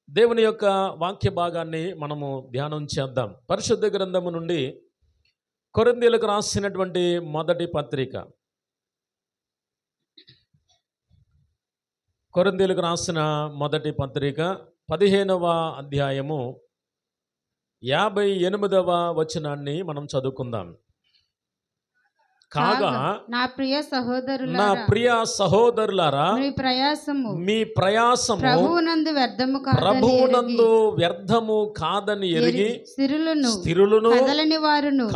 దేవుని యొక్క వాక్య భాగాన్ని మనము ధ్యానం చేద్దాం. పరిశుద్ధ గ్రంథము నుండి కొరింథీయులకు రాసినటువంటి మొదటి పత్రిక, కొరింథీయులకు రాసిన మొదటి పత్రిక 15వ అధ్యాయము 58వ వచనాన్ని మనం చదువుకుందాం. కాగా నా ప్రియ సహోదరులారా మీ ప్రయాసము ప్రభువునందు వ్యర్థము కాదని ఎరిగి స్థిరులను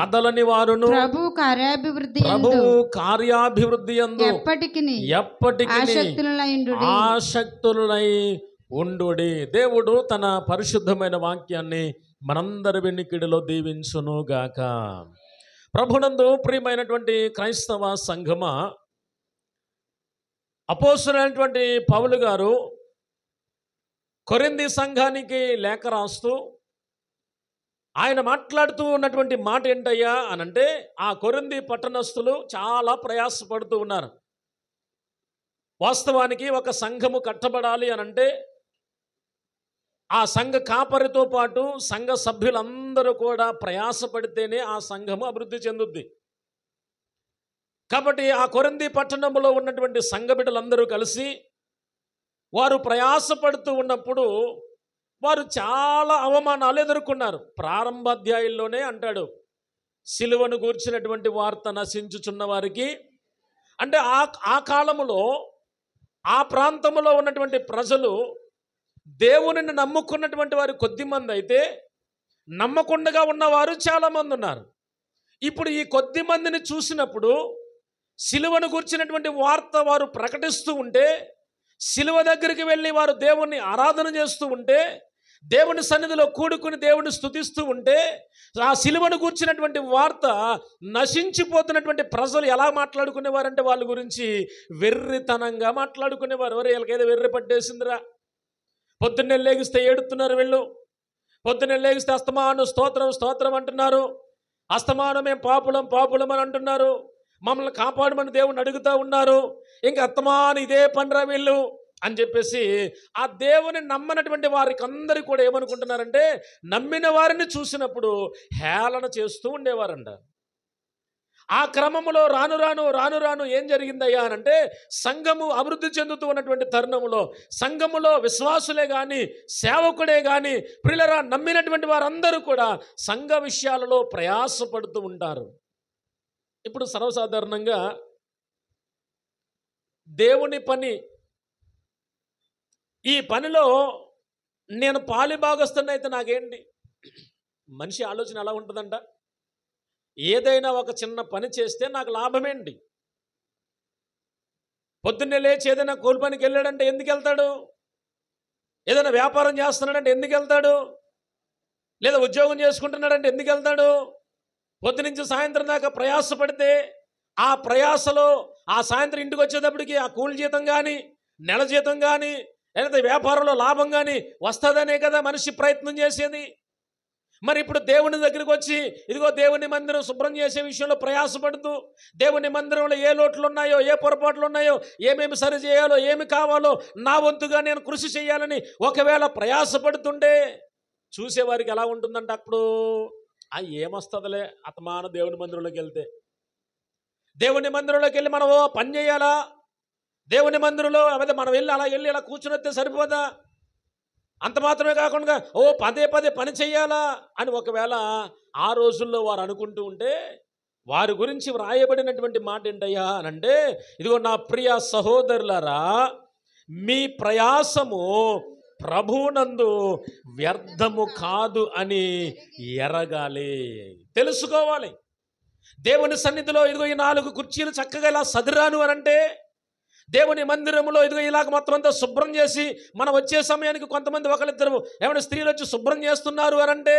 కదలని వారును ప్రభువు కార్యాభివృద్ధి యందు ఎప్పటికీ ఆసక్తులై ఉండుడి. దేవుడు తన పరిశుద్ధమైన వాక్యాన్ని మనందరి వెన్నికిడిలో దీవించును గాక. ప్రభునందు ప్రియమైనటువంటి క్రైస్తవ సంఘమా, అపోస్తలుడైనటువంటి పౌలు గారు కొరింథీ సంఘానికి లేఖ రాస్తూ ఆయన మాట్లాడుతూ ఉన్నటువంటి మాట ఏంటయ్యా అనంటే, ఆ కొరింథీ పట్టణస్థులు చాలా ప్రయాసపడుతూ ఉన్నారు. వాస్తవానికి ఒక సంఘము కట్టబడాలి అనంటే ఆ సంఘ కాపరితో పాటు సంఘ సభ్యులందరూ కూడా ప్రయాసపడితేనే ఆ సంఘము అభివృద్ధి చెందుద్ది. కాబట్టి ఆ కొరింథీ పట్టణంలో ఉన్నటువంటి సంఘ బిడ్డలందరూ కలిసి వారు ప్రయాసపడుతూ ఉన్నప్పుడు వారు చాలా అవమానాలు ఎదుర్కొన్నారు. ప్రారంభ అధ్యాయంలోనే అంటాడు, సిలువను గూర్చినటువంటి వార్త నశించుచున్న వారికి, అంటే ఆ కాలములో ఆ ప్రాంతంలో ఉన్నటువంటి ప్రజలు దేవునిని నమ్ముకున్నటువంటి వారు కొద్దిమంది అయితే, నమ్మకుండగా ఉన్నవారు చాలామంది ఉన్నారు. ఇప్పుడు ఈ కొద్ది మందిని చూసినప్పుడు సిలువను గుర్చినటువంటి వార్త వారు ప్రకటిస్తూ ఉంటే, సిలువ దగ్గరికి వెళ్ళి వారు దేవుణ్ణి ఆరాధన చేస్తూ ఉంటే, దేవుని సన్నిధిలో కూడుకుని దేవుని స్తుతిస్తూ ఉంటే, ఆ సిలువను గూర్చినటువంటి వార్త నశించిపోతున్నటువంటి ప్రజలు ఎలా మాట్లాడుకునేవారంటే వాళ్ళ గురించి వెర్రితనంగా మాట్లాడుకునేవారు. ఎవరు వీళ్ళకేదో వెర్రి పట్టేసిందిరా, పొద్దున్నే లేగిస్తే ఏడుతున్నారు వీళ్ళు, పొద్దున్నే లేగిస్తే అస్తమానం స్తోత్రం స్తోత్రం అంటున్నారు, అస్తమానం మేము పాపులం అని అంటున్నారు, మమ్మల్ని కాపాడమని దేవుని అడుగుతూ ఉన్నారు, ఇంకా అస్తమానం ఇదే పనిరా వీళ్ళు అని చెప్పేసి ఆ దేవుని నమ్మనటువంటి వారికి అందరూ కూడా ఏమనుకుంటున్నారంటే, నమ్మిన వారిని చూసినప్పుడు హేళన చేస్తూ ఉండేవారంట. ఆ క్రమంలో రాను రాను ఏం జరిగిందయ్యా అనంటే, సంఘము అభివృద్ధి చెందుతూ ఉన్నటువంటి తరుణంలో సంఘములో విశ్వాసులే కానీ సేవకుడే కానీ ప్రియులరా నమ్మినటువంటి వారందరూ కూడా సంఘ విషయాలలో ప్రయాసపడుతూ ఉంటారు. ఇప్పుడు సర్వసాధారణంగా దేవుని పని, ఈ పనిలో నేను పాలిభాగస్తున్నైతే నాకేంటి? మనిషి ఆలోచన ఎలా ఉంటుందంట, ఏదైనా ఒక చిన్న పని చేస్తే నాకు లాభమేంటి? పొద్దున్నే లేచి ఏదైనా కూలి పనికి వెళ్ళాడంటే ఎందుకు వెళ్తాడు? ఏదైనా వ్యాపారం చేస్తున్నాడంటే ఎందుకు వెళ్తాడు? లేదా ఉద్యోగం చేసుకుంటున్నాడంటే ఎందుకు వెళ్తాడు? పొద్దునుంచి సాయంత్రం దాకా ప్రయాసపడితే ఆ ప్రయాసలో ఆ సాయంత్రం ఇంటికి వచ్చేటప్పటికి ఆ కూలి జీతం కానీ నెల జీతం కానీ లేదా వ్యాపారంలో లాభం కానీ వస్తుందనే కదా మనిషి ప్రయత్నం చేసేది. మరి ఇప్పుడు దేవుని దగ్గరికి వచ్చి ఇదిగో దేవుని మందిరం శుభ్రం చేసే విషయంలో ప్రయాసపడుతూ, దేవుని మందిరంలో ఏ లోట్లు ఉన్నాయో, ఏ పొరపాట్లు ఉన్నాయో, ఏమేమి సరి చేయాలో, ఏమి కావాలో నా వంతుగా నేను కృషి చేయాలని ఒకవేళ ప్రయాసపడుతుండే చూసేవారికి ఎలా ఉంటుందంటే, అప్పుడు ఏమొస్తుందిలే అతమాన దేవుని మందిరంలోకి వెళ్తే. దేవుని మందిరంలోకి వెళ్ళి మనం పని చేయాలా? దేవుని మందిరంలో అదే మనం వెళ్ళి అలా కూర్చుని వస్తే సరిపోదా? అంత మాత్రమే కాకుండా పదే పని చెయ్యాలా అని ఒకవేళ ఆ రోజుల్లో వారు అనుకుంటూ ఉంటే, వారి గురించి వ్రాయబడినటువంటి మాట ఏంటయ్యా అనంటే, ఇదిగో నా ప్రియ సహోదరులారా మీ ప్రయాసము ప్రభువునందు వ్యర్థము కాదు అని ఎరగాలి, తెలుసుకోవాలి. దేవుని సన్నిధిలో ఇదిగో ఈ 4 కుర్చీలు చక్కగా ఇలా సదిరాను అనంటే, దేవుని మందిరంలో ఇదిగో ఇలాగ మొత్తం అంతా శుభ్రం చేసి మనం వచ్చే సమయానికి కొంతమంది ఒకరిద్దరు ఏమైనా స్త్రీలు వచ్చి శుభ్రం చేస్తున్నారు అనంటే,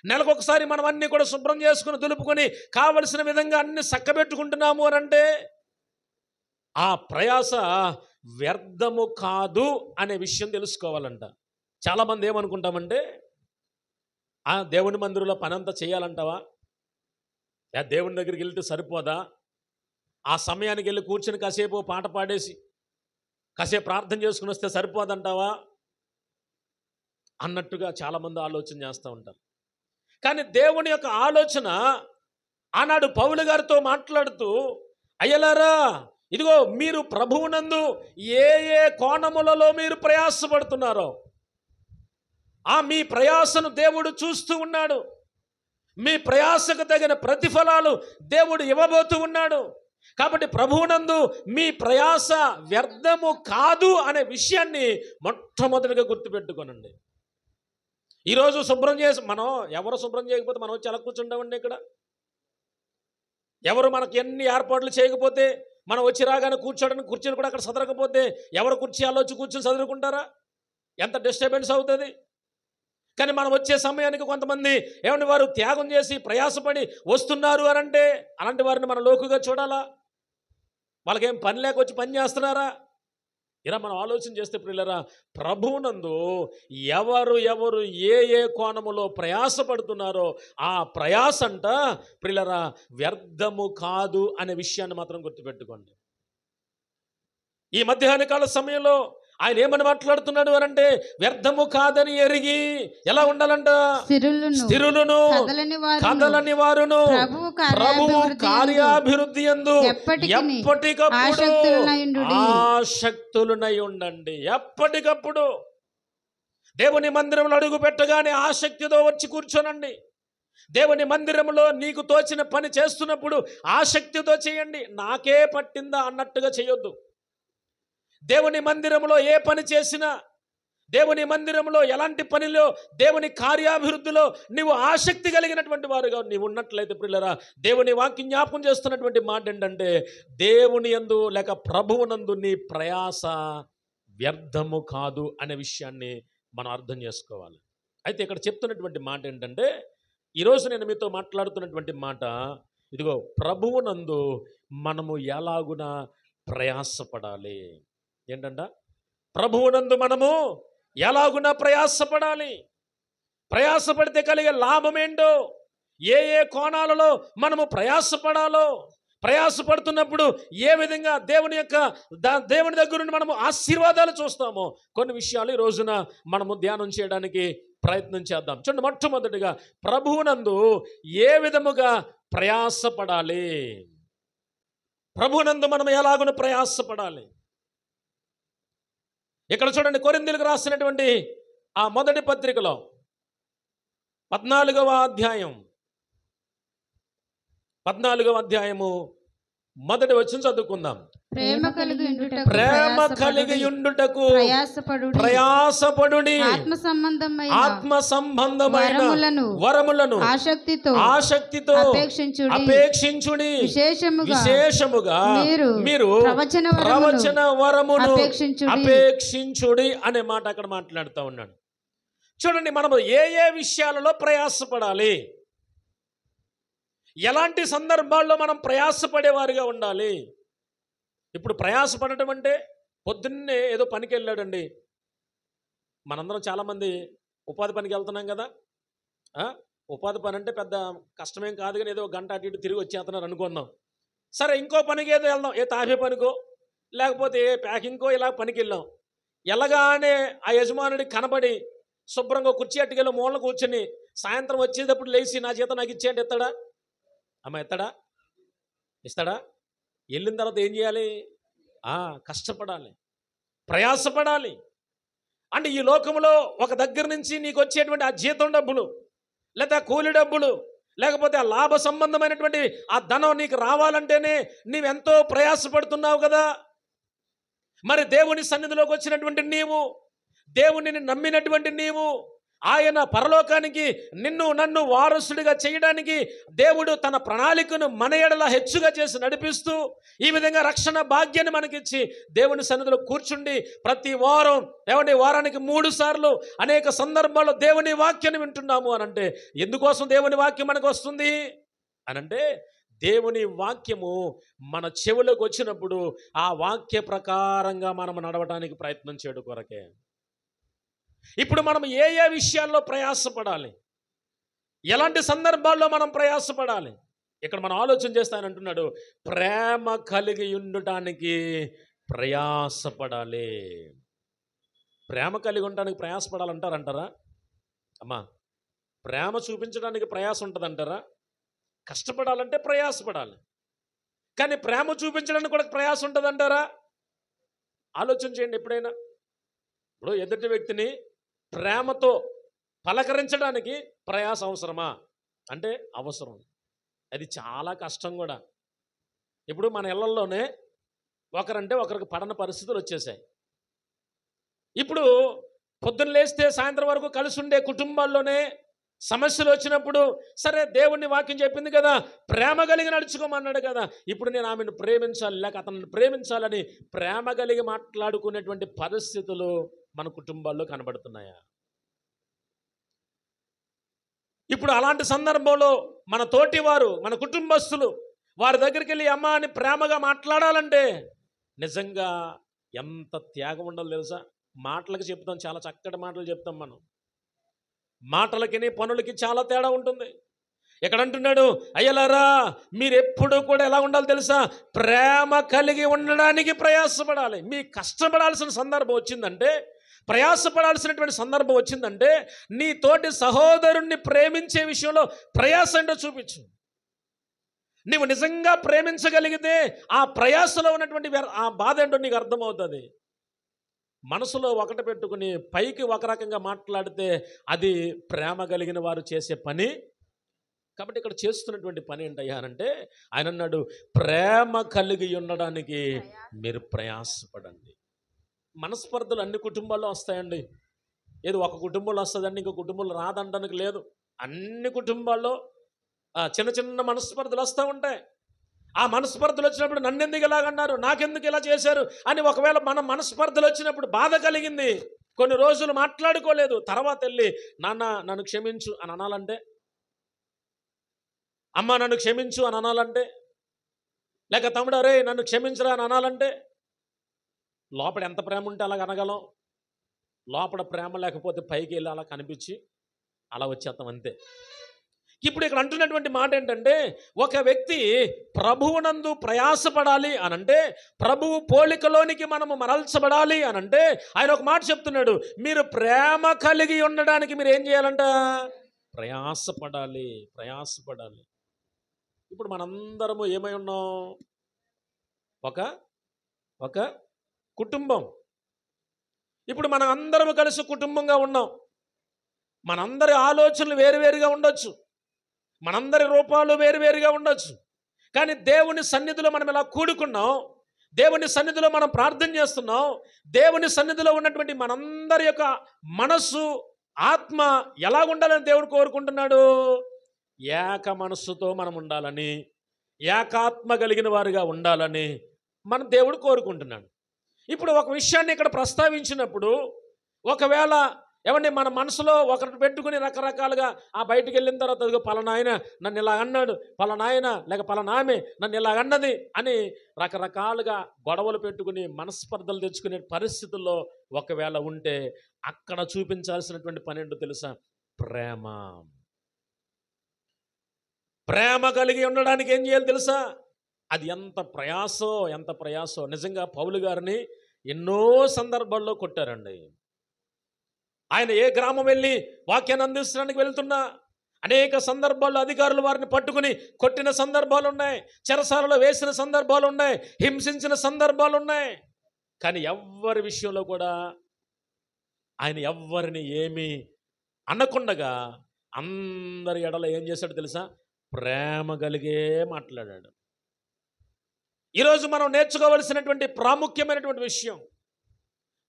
నెలకొకసారి మనం అన్నీ కూడా శుభ్రం చేసుకుని దులుపుకొని కావలసిన విధంగా అన్ని చక్కబెట్టుకుంటున్నాము అనంటే, ఆ ప్రయాస వ్యర్థము కాదు అనే విషయం తెలుసుకోవాలంట. చాలామంది ఏమనుకుంటామంటే, ఆ దేవుని మందిరంలో పని అంతా చేయాలంటావా? దేవుని దగ్గరికి వెళ్తే సరిపోదా? ఆ సమయానికి వెళ్ళి కూర్చొని కాసేపు పాట పాడేసి కాసేపు ప్రార్థన చేసుకుని వస్తే సరిపోదంటావా? అన్నట్టుగా చాలామంది ఆలోచన చేస్తూ ఉంటారు. కానీ దేవుని యొక్క ఆలోచన ఆనాడు పౌలు గారితో మాట్లాడుతూ, అయ్యలారా ఇదిగో మీరు ప్రభువునందు ఏ ఏ కోణములలో మీరు ప్రయాసపడుతున్నారో మీ ప్రయాసను దేవుడు చూస్తూ ఉన్నాడు. మీ ప్రయాసకు తగిన ప్రతిఫలాలు దేవుడు ఇవ్వబోతూ ఉన్నాడు. కాబట్టి ప్రభువునందు మీ ప్రయాస వ్యర్థము కాదు అనే విషయాన్ని మొట్టమొదటిగా గుర్తుపెట్టుకోనండి. ఈరోజు శుభ్రం చేసి మనం ఎవరు శుభ్రం చేయకపోతే మనం వచ్చి ఎలా కూర్చుంటామండి? ఇక్కడ ఎవరు మనకి ఎన్ని ఏర్పాట్లు చేయకపోతే, మనం వచ్చి రాగానే కూర్చోడానికి కుర్చీలు కూడా అక్కడ సదరకపోతే ఎవరు కుర్చీ వచ్చి కూర్చొని చదువుకుంటారా? ఎంత డిస్టర్బెన్స్ అవుతుంది. కానీ మనం వచ్చే సమయానికి కొంతమంది ఏమంటే వారు త్యాగం చేసి ప్రయాసపడి వస్తున్నారు అని అంటే, అలాంటి వారిని మనం లోకుగా చూడాలా? వాళ్ళకేం పని లేక వచ్చి పని చేస్తున్నారా? ఇలా మనం ఆలోచన చేస్తే ప్రియులరా, ప్రభువునందు ఎవరు ఏ ఏ కోణములో ప్రయాసపడుతున్నారో ఆ ప్రయాస అంట ప్రియులరా వ్యర్థము కాదు అనే విషయాన్ని మాత్రం గుర్తుపెట్టుకోండి. ఈ మధ్యాహ్న కాల సమయంలో ఆయన ఏమని మాట్లాడుతున్నాడు అనంటే, వ్యర్థము కాదని ఎరిగి ఎలా ఉండాలంట? స్థిరులను కదలని వారును ప్రభువు కార్యాభివృద్ధి యందు ఎప్పటికప్పుడు ఆసక్తులనై ఉండండి. ఎప్పటికప్పుడు దేవుని మందిరంలో అడుగు పెట్టగానే ఆసక్తితో వచ్చి కూర్చోనండి. దేవుని మందిరంలో నీకు తోచిన పని చేస్తున్నప్పుడు ఆసక్తితో చేయండి. నాకే పట్టిందా అన్నట్టుగా చేయొద్దు. దేవుని మందిరంలో ఏ పని చేసినా, దేవుని మందిరంలో ఎలాంటి పనిలో, దేవుని కార్యాభివృద్ధిలో నీవు ఆసక్తి కలిగినటువంటి వారుగా నీవు ఉన్నట్లయితే ప్రియులరా, దేవుని వాక్యం జ్ఞాపకం చేస్తున్నటువంటి మాట ఏంటంటే, దేవుని యందు లేక ప్రభువునందు నీ ప్రయాస వ్యర్థము కాదు అనే విషయాన్ని మనం అర్థం చేసుకోవాలి. అయితే ఇక్కడ చెప్తున్నటువంటి మాట ఏంటంటే, ఈరోజు నేను మీతో మాట్లాడుతున్నటువంటి మాట ఇదిగో, ప్రభువునందు మనము ఎలాగున ప్రయాసపడాలి. ఏంటంట? ప్రభువునందు మనము ఎలాగున ప్రయాసపడాలి. ప్రయాసపడితే కలిగే లాభం ఏంటో, ఏ ఏ కోణాలలో మనము ప్రయాసపడాలో, ప్రయాసపడుతున్నప్పుడు ఏ విధంగా దేవుని దగ్గర నుండి మనము ఆశీర్వాదాలు చూస్తామో కొన్ని విషయాలు ఈ రోజున మనము ధ్యానం చేయడానికి ప్రయత్నం చేద్దాం. చూడండి, మొట్టమొదటిగా ప్రభువునందు ఏ విధముగా ప్రయాసపడాలి, ప్రభువునందు మనం ఎలాగున ప్రయాసపడాలి. ఇక్కడ చూడండి, కొరింథీయులకు రాసినటువంటి ఆ మొదటి పత్రికలో 14వ అధ్యాయము మొదటి వచనం చదువుకుందాం. ప్రేమ కలిగి ఉండుటకు ప్రయాసపడుడి, ఆత్మ సంబంధమైన వరములను ఆసక్తితో అపేక్షించుడి. విశేషముగా మీరు ప్రవచన వరమును అపేక్షించుడి అనే మాట అక్కడ మాట్లాడుతూ ఉన్నాడు. చూడండి, మనము ఏ ఏ విషయాలలో ప్రయాసపడాలి, ఎలాంటి సందర్భాల్లో మనం ప్రయాసపడేవారిగా ఉండాలి. ఇప్పుడు ప్రయాసపడటం అంటే పొద్దున్నే ఏదో పనికి వెళ్ళాడండి. మనందరం చాలామంది ఉపాధి పనికి వెళ్తున్నాం కదా. ఉపాధి పని అంటే పెద్ద కష్టమేం కాదు, కానీ ఏదో గంట అటు ఇటు తిరిగి వచ్చేస్తున్నారు అనుకుందాం. సరే, ఇంకో పనికి ఏదో వెళ్దాం, ఏ తాఫీ పనికో లేకపోతే ఏ ప్యాకింగ్కో ఇలా పనికి వెళ్ళాం. ఎలాగానే ఆ యజమానుడికి కనబడి శుభ్రంగా కుర్చీ అట్టుకెళ్ళి మూలన కూర్చొని సాయంత్రం వచ్చేటప్పుడు లేచి నా జీతం నాకు ఇచ్చేయండి ఎత్తాడా? అమ్మ ఎత్తాడా? ఇస్తాడా? వెళ్ళిన తర్వాత ఏం చేయాలి? కష్టపడాలి, ప్రయాసపడాలి. అంటే ఈ లోకంలో ఒక దగ్గర నుంచి నీకు వచ్చేటువంటి ఆ జీతం డబ్బులు, లేదా కూలి డబ్బులు, లేకపోతే ఆ లాభ సంబంధమైనటువంటి ఆ ధనం నీకు రావాలంటేనే నీవెంతో ప్రయాసపడుతున్నావు కదా. మరి దేవుని సన్నిధిలోకి వచ్చినటువంటి నీవు, దేవునిని నమ్మినటువంటి నీవు, ఆయన పరలోకానికి నన్ను వారసుడిగా చేయడానికి దేవుడు తన ప్రణాళికను మన ఎడల హెచ్చుగా చేసి నడిపిస్తూ ఈ విధంగా రక్షణ భాగ్యాన్ని మనకిచ్చి దేవుని సన్నిధిలో కూర్చుండి ప్రతి వారానికి 3 సార్లు అనేక సందర్భాల్లో దేవుని వాక్యాన్ని వింటున్నాము అనంటే, ఎందుకోసం దేవుని వాక్యం మనకు వస్తుంది అనంటే, దేవుని వాక్యము మన చెవులకు వచ్చినప్పుడు ఆ వాక్య ప్రకారంగా మనం నడవడానికి ప్రయత్నం చేయడం కొరకే. ఇప్పుడు మనం ఏ ఏ విషయాల్లో ప్రయాసపడాలి, ఎలాంటి సందర్భాల్లో మనం ప్రయాసపడాలి, ఇక్కడ మనం ఆలోచన చేస్తానంటున్నాడు. ప్రేమ కలిగి ఉండటానికి ప్రయాసపడాలి. ప్రేమ కలిగి ఉండటానికి ప్రయాసపడాలంటారంటారా? అమ్మా, ప్రేమ చూపించడానికి ప్రయాసం ఉంటుందంటారా? కష్టపడాలంటే ప్రయాసపడాలి, కానీ ప్రేమ చూపించడానికి కూడా ప్రయాసం ఉంటుందంటారా? ఆలోచన చేయండి ఎప్పుడైనా. ఇప్పుడు ఎదుటి వ్యక్తిని ప్రేమతో పలకరించడానికి ప్రయాస అవసరమా అంటే అవసరం. అది చాలా కష్టం కూడా. ఇప్పుడు మన ఇళ్లలోనే ఒకరంటే ఒకరికి పడని పరిస్థితులు వచ్చేసాయి. ఇప్పుడు పొద్దున్న లేస్తే సాయంత్రం వరకు కలిసి ఉండే కుటుంబాల్లోనే సమస్యలు వచ్చినప్పుడు, సరే దేవుని వాక్యం చెప్పింది కదా, ప్రేమ కలిగి నడుచుకోమన్నాడు కదా, ఇప్పుడు నేను ఆమెను ప్రేమించాలి లేక అతన్ని ప్రేమించాలని ప్రేమ కలిగి మాట్లాడుకునేటువంటి పరిస్థితులు మన కుటుంబాల్లో కనబడుతున్నాయా? ఇప్పుడు అలాంటి సందర్భంలో మన తోటివారు, మన కుటుంబస్తులు వారి దగ్గరికి వెళ్ళి అమ్మ అని ప్రేమగా మాట్లాడాలంటే నిజంగా ఎంత త్యాగం ఉండాలో తెలుసా? మాటలకు చెప్తాం, చాలా చక్కటి మాటలు చెప్తాం మనం, మాటలకి పనులకి చాలా తేడా ఉంటుంది. ఎక్కడ అంటున్నాడు, అయ్యలారా మీరు ఎప్పుడు కూడా ఎలా ఉండాలి తెలుసా? ప్రేమ కలిగి ఉండడానికి ప్రయాసపడాలి. మీ కష్టపడాల్సిన సందర్భం వచ్చిందంటే, ప్రయాసపడాల్సినటువంటి సందర్భం వచ్చిందంటే, నీ తోటి సహోదరుణ్ణి ప్రేమించే విషయంలో ప్రయాస ఏంటో చూపించు. నీవు నిజంగా ప్రేమించగలిగితే ఆ ప్రయాసలో ఉన్నటువంటి ఆ బాధ ఏంటో నీకు అర్థమవుతుంది. మనసులో ఒకటి పెట్టుకుని పైకి ఒక రకంగా మాట్లాడితే అది ప్రేమ కలిగిన వారు చేసే పని. కాబట్టి ఇక్కడ చేస్తున్నటువంటి పని ఏంటయ్యా అంటే, ఆయన అన్నాడు ప్రేమ కలిగి ఉండడానికి మీరు ప్రయాసపడండి. మనస్పర్ధలు అన్ని కుటుంబాల్లో వస్తాయండి. ఏదో ఒక కుటుంబంలో వస్తుందండి, ఇంకో కుటుంబంలో రాదనడానికి లేదు. అన్ని కుటుంబాల్లో చిన్న చిన్న మనస్పర్ధలు వస్తూ ఉంటాయి. ఆ మనస్పర్ధలు వచ్చినప్పుడు నన్నెందుకు ఇలాగన్నారు, నాకెందుకు ఇలా చేశారు అని ఒకవేళ మన మనస్పర్ధలు వచ్చినప్పుడు బాధ కలిగింది, కొన్ని రోజులు మాట్లాడుకోలేదు, తర్వాత వెళ్ళి నాన్న నన్ను క్షమించు అని అనాలంటే, అమ్మ నన్ను క్షమించు అని అనాలంటే, లేక తమ్ముడు అరే నన్ను క్షమించరా అని అనాలంటే, లోపల ఎంత ప్రేమ ఉంటే అలాగ అనగలం. లోపల ప్రేమ లేకపోతే పైకి వెళ్ళి అలా కనిపించి అలా వచ్చేస్తాం అంతే. ఇప్పుడు ఇక్కడ అంటున్నటువంటి మాట ఏంటంటే, ఒక వ్యక్తి ప్రభువునందు ప్రయాసపడాలి అనంటే, ప్రభువు పోలికలోనికి మనము మరల్చబడాలి అనంటే, ఆయన ఒక మాట చెప్తున్నాడు, మీరు ప్రేమ కలిగి ఉండడానికి మీరు ఏం చేయాలంట? ప్రయాసపడాలి, ప్రయాసపడాలి. ఇప్పుడు మనందరము ఏమై ఉన్నాం? ఒక కుటుంబం. ఇప్పుడు మనం అందరము కలిసి కుటుంబంగా ఉన్నాం. మనందరి ఆలోచనలు వేరువేరుగా ఉండొచ్చు, మనందరి రూపాలు వేరువేరుగా ఉండొచ్చు, కానీ దేవుని సన్నిధిలో మనం ఇలా కూడుకున్నాం, దేవుని సన్నిధిలో మనం ప్రార్థన చేస్తున్నాం. దేవుని సన్నిధిలో ఉన్నటువంటి మనందరి యొక్క మనస్సు, ఆత్మ ఎలా ఉండాలని దేవుడు కోరుకుంటున్నాడు? ఏక మనస్సుతో మనం ఉండాలని, ఏకాత్మ కలిగిన వారిగా ఉండాలని మన దేవుడు కోరుకుంటున్నాడు. ఇప్పుడు ఒక విషయాన్ని ఇక్కడ ప్రస్తావించినప్పుడు, ఒకవేళ ఏమండి మన మనసులో ఒకటి పెట్టుకుని రకరకాలుగా ఆ బయటికి వెళ్ళిన తర్వాత పలానాయన నన్ను ఇలా అన్నాడు, పలానాయన లేక పలానామె నన్ను ఇలా అన్నది అని రకరకాలుగా గొడవలు పెట్టుకుని మనస్పర్ధలు తెచ్చుకునే పరిస్థితుల్లో ఒకవేళ ఉంటే, అక్కడ చూపించాల్సినటువంటి పని ఏంటో తెలుసా? ప్రేమ. ప్రేమ కలిగి ఉండడానికి ఏం చేయాలి తెలుసా? అది ఎంత ప్రయాసో. నిజంగా పౌలు గారిని ఎన్నో సందర్భాల్లో కొట్టారండి. ఆయన ఏ గ్రామం వెళ్ళి వాక్యాన్ని అందించడానికి వెళ్తున్నా అనేక సందర్భాల్లో అధికారులు వారిని పట్టుకుని కొట్టిన సందర్భాలు ఉన్నాయి, చెరసాలలో వేసిన సందర్భాలు ఉన్నాయి, హింసించిన సందర్భాలు ఉన్నాయి. కానీ ఎవ్వరి విషయంలో కూడా ఆయన ఎవ్వరిని ఏమీ అనకుండగా అందరి ఎడల ఏం చేశాడు తెలుసా? ప్రేమ కలిగే మాట్లాడాడు. ఈరోజు మనం నేర్చుకోవలసినటువంటి ప్రాముఖ్యమైనటువంటి విషయం,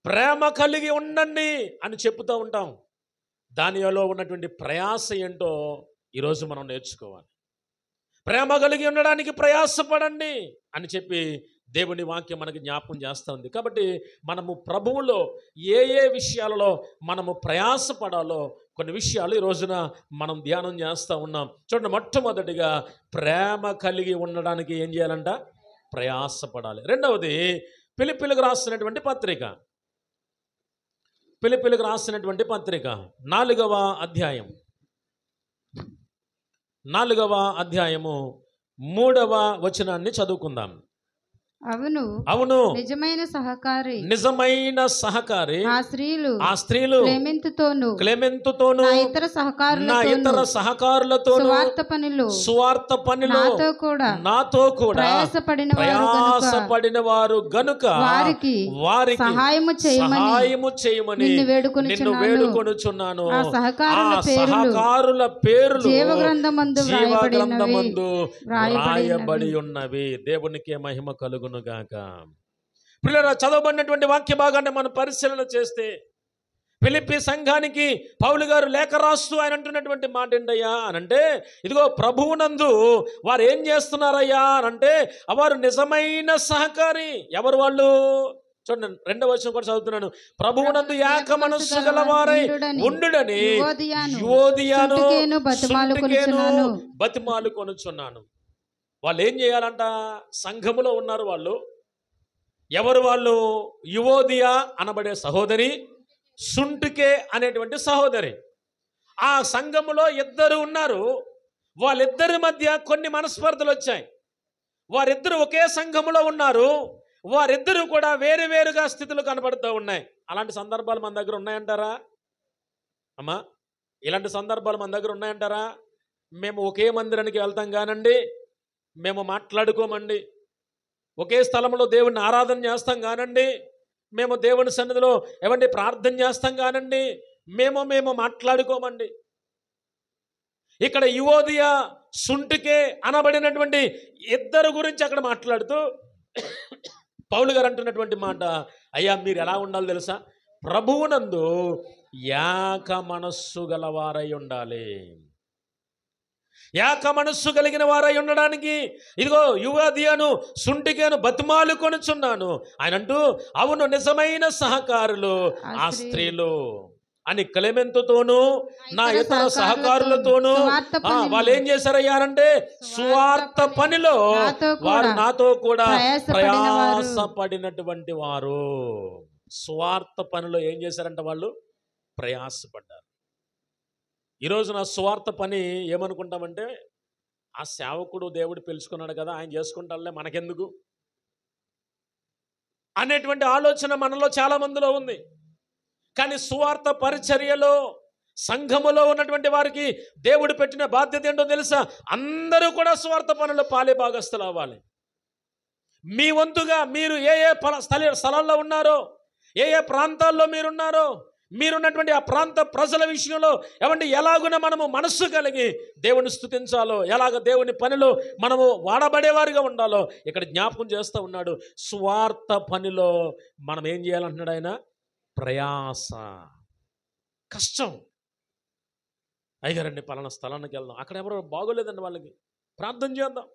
ప్రేమ కలిగి ఉండండి అని చెప్తూ ఉంటాం, దానిలో ఉన్నటువంటి ప్రయాస ఏంటో ఈరోజు మనం నేర్చుకోవాలి. ప్రేమ కలిగి ఉండడానికి ప్రయాసపడండి అని చెప్పి దేవుని వాక్యం మనకి జ్ఞాపకం చేస్తూ ఉంది. కాబట్టి మనము ప్రభువులో ఏ ఏ విషయాలలో మనము ప్రయాసపడాలో కొన్ని విషయాలు ఈ రోజున మనం ధ్యానం చేస్తూ ఉన్నాం. చూడండి, మొట్టమొదటిగా ప్రేమ కలిగి ఉండడానికి ఏం చేయాలంట? ప్రయాసపడాలి. రెండవది ఫిలిప్పీలకు రాసినటువంటి పత్రిక, ఫిలిప్పీలకు రాసినటువంటి పత్రిక 4వ అధ్యాయం 3వ వచనాన్ని చదువుకుందాం. అవును నిజమైన సహకారి ఆ స్త్రీలు క్లెమెంతుతోను నా ఇతర సహకారులతోను స్వార్థ పనిలో నాతో కూడా ప్రయాసపడిన వారు గనుక వారికి సహాయము చేయమని నిన్ను వేడుకొనుచున్నాను. ఆ సహకారుల పేర్లు జీవగ్రంథమందు రాయబడి ఉన్నవి. దేవునికి మహిమ కలుగును గాక. పిల్లరా, చదవబడినటువంటి వాక్య భాగాన్ని మనం పరిశీలన చేస్తే ఫిలిప్పీ సంఘానికి పౌలు గారు లేఖ రాస్తూ ఆయన అంటున్నటువంటి మాట ఏంటయ్యా అనంటే, ఇదిగో ప్రభువునందు వారు ఏం చేస్తున్నారయ్యా అనంటే, వారు నిజమైన సహకారి. ఎవరు వాళ్ళు? చూడండి, 2వ వచనం కూడా చదువుతున్నాను. ప్రభువునందు ఏక మనస్సు గలవారై ఉండుడని యువోదియాను బతిమాలు కొనుచున్నాను. వాళ్ళు ఏం చేయాలంట? సంఘములో ఉన్నారు వాళ్ళు. ఎవరు వాళ్ళు? యువోదియా అనబడే సహోదరి, సుంటుకే అనేటువంటి సహోదరి. ఆ సంఘములో ఇద్దరు ఉన్నారు. వాళ్ళిద్దరి మధ్య కొన్ని మనస్పర్ధలు వచ్చాయి. వారిద్దరు ఒకే సంఘములో ఉన్నారు. వారిద్దరూ కూడా వేరు వేరుగా స్థితులు కనబడుతూ ఉన్నాయి. అలాంటి సందర్భాలు మన దగ్గర ఉన్నాయంటారా అమ్మా? ఇలాంటి సందర్భాలు మన దగ్గర ఉన్నాయంటారా? మేము ఒకే మందిరానికి వెళ్తాం కానండి, మేము మాట్లాడుకోమండి. ఒకే స్థలంలో దేవుడిని ఆరాధన చేస్తాం కానండి, మేము దేవుని సన్నిధిలో ఏమండి ప్రార్థన చేస్తాం కానండి, మేము మాట్లాడుకోమండి. ఇక్కడ యువోదియా, సుంటుకే అనబడినటువంటి ఇద్దరు గురించి అక్కడ మాట్లాడుతూ పౌలు గారు అంటున్నటువంటి మాట, అయ్యా మీరు ఎలా ఉండాలి తెలుసా? ప్రభువునందు ఏక మనస్సు గలవారై ఉండాలి. ఏక మనస్సు కలిగిన వారై ఉండడానికి ఇదిగో యువదియను సుంటికేను బతిమాలు కొనుచున్నాను. ఆయన అంటూ అవును నిజమైన సహకారులు ఆ స్త్రీలు అని క్లెమెంతుతోనూ నా ఇతర సహకారులతోనూ వాళ్ళు ఏం చేశారయ్యారంటే, సువార్త పనిలో వారు నాతో కూడా ప్రయాసపడినటువంటి వారు. సువార్త పనిలో ఏం చేశారంట? వాళ్ళు ప్రయాసపడ్డారు. ఈరోజు నా సువార్త పని ఏమనుకుంటామంటే, ఆ సేవకుడు దేవుడు పిలుచుకున్నాడు కదా, ఆయన చేసుకుంటాడులే మనకెందుకు అనేటువంటి ఆలోచన మనలో చాలా మందిలో ఉంది. కానీ సువార్త పరిచర్యలో సంఘములో ఉన్నటువంటి వారికి దేవుడు పెట్టిన బాధ్యత ఏంటో తెలుసా? అందరూ కూడా సువార్త పనులు పాలే భాగస్థులు అవ్వాలి. మీ వంతుగా మీరు ఏ ఏ స్థలాల్లో ఉన్నారో, ఏ ఏ ప్రాంతాల్లో మీరున్నారో, మీరున్నటువంటి ఆ ప్రాంత ప్రజల విషయంలో ఏమంటే ఎలాగున మనము మనస్సు కలిగి దేవుని స్తుతించాలో, ఎలాగ దేవుని పనిలో మనము వాడబడేవారిగా ఉండాలో ఇక్కడ జ్ఞాపకం చేస్తూ ఉన్నాడు. స్వార్థ పనిలో మనం ఏం చేయాలంటున్నాడు ఆయన? ప్రయాస, కష్టం. అయ్యారండి పలానా స్థలానికి వెళ్దాం, అక్కడ ఎవరో బాగోలేదండి, వాళ్ళకి ప్రార్థన చేద్దాం.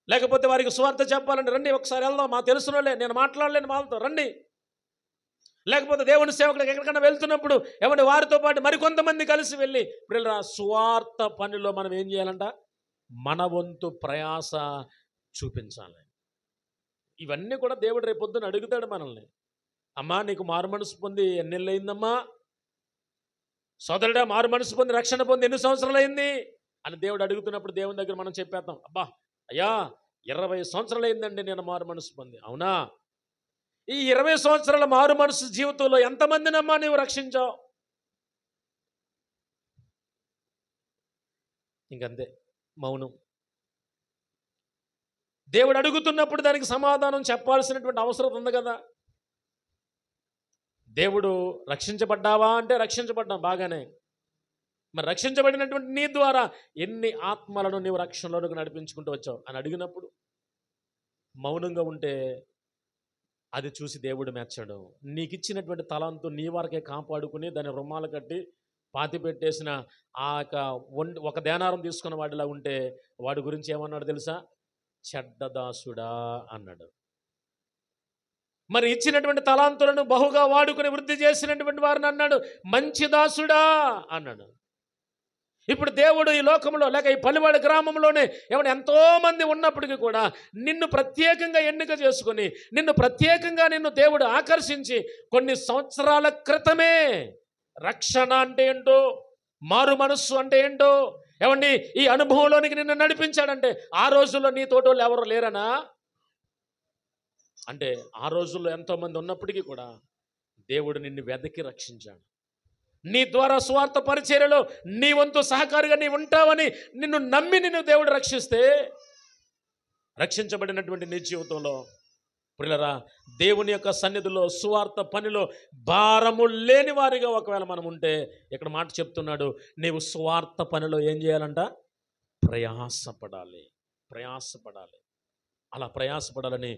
లేకపోతే వారికి సువార్త చెప్పాలంటే రండి ఒకసారి వెళ్దాం, మా తెలుసునోళ్ళే, నేను మాట్లాడలేను వాళ్ళతో, రండి. లేకపోతే దేవుని సేవకులకు ఎక్కడికైనా వెళ్తున్నప్పుడు ఏమంటే వారితో పాటు మరికొంతమంది కలిసి వెళ్ళి ఇప్పుడు సువార్త పనిలో మనం ఏం చేయాలంట? మన వంతు ప్రయాస చూపించాలి. ఇవన్నీ కూడా దేవుడు రేపొద్దున అడుగుతాడు మనల్ని. అమ్మా నీకు మారు మనసు పొంది ఎన్నేళ్ళు అయిందమ్మా? సోదరుడా మారు మనసు పొంది రక్షణ పొంది ఎన్ని సంవత్సరాలు అయింది అని దేవుడు అడుగుతున్నప్పుడు దేవుని దగ్గర మనం చెప్పేద్దాం, అబ్బా అయ్యా 20 సంవత్సరాలు అయిందండి నేను మారు మనసు పొంది. అవునా? ఈ 20 సంవత్సరాల మారు మనసు జీవితంలో ఎంతమందినమ్మా నీవు రక్షించావు? ఇంకంతే, మౌనం. దేవుడు అడుగుతున్నప్పుడు దానికి సమాధానం చెప్పాల్సినటువంటి అవసరం ఉంది కదా. దేవుడు రక్షించబడ్డావా అంటే రక్షించబడ్డాం, బాగానే. మరి రక్షించబడినటువంటి నీ ద్వారా ఎన్ని ఆత్మలను నీవు రక్షణలోకి నడిపించుకుంటూ వచ్చావు అని అడిగినప్పుడు మౌనంగా ఉంటే అది చూసి దేవుడు మెచ్చడు. నీకు ఇచ్చినటువంటి తలంతు నీ వరకే కాపాడుకుని దాన్ని రుమాలు కట్టి పాతి పెట్టేసిన ఒక దేనారం తీసుకున్న వాడిలా ఉంటే వాడి గురించి ఏమన్నాడు తెలుసా? చెడ్డదాసుడా అన్నాడు. మరి ఇచ్చినటువంటి తలాంతులను బహుగా వాడుకుని వృద్ధి చేసినటువంటి వారిని అన్నాడు మంచి దాసుడా అన్నాడు. ఇప్పుడు దేవుడు ఈ లోకంలో లేక ఈ పల్లివాడి గ్రామంలోనే ఏమైనా ఎంతోమంది ఉన్నప్పటికీ కూడా నిన్ను ప్రత్యేకంగా ఎన్నిక చేసుకుని నిన్ను దేవుడు ఆకర్షించి కొన్ని సంవత్సరాల క్రితమే రక్షణ అంటే ఏంటో, మారు మనస్సు అంటే ఏంటో ఏమండి ఈ అనుభవంలోనికి నిన్ను నడిపించాడంటే ఆ రోజుల్లో నీ తోటోళ్ళు ఎవరు లేరనా? అంటే ఆ రోజుల్లో ఎంతోమంది ఉన్నప్పటికీ కూడా దేవుడు నిన్ను వెదకి రక్షించాడు. నీ ద్వారా స్వార్థ పరిచర్యలో నీ వంతు సహకారిగా నీ ఉంటావని నిన్ను నమ్మి నిన్ను దేవుడు రక్షిస్తే, రక్షించబడినటువంటి నీ జీవితంలో ప్రియులారా, దేవుని యొక్క సన్నిధిలో సువార్త పనిలో భారము లేని వారిగా ఒకవేళ మనం ఉంటే, ఇక్కడ మాట చెప్తున్నాడు, నీవు సువార్త పనిలో ఏం చేయాలంట? ప్రయాసపడాలి. ప్రయాసపడాలి. అలా ప్రయాసపడాలని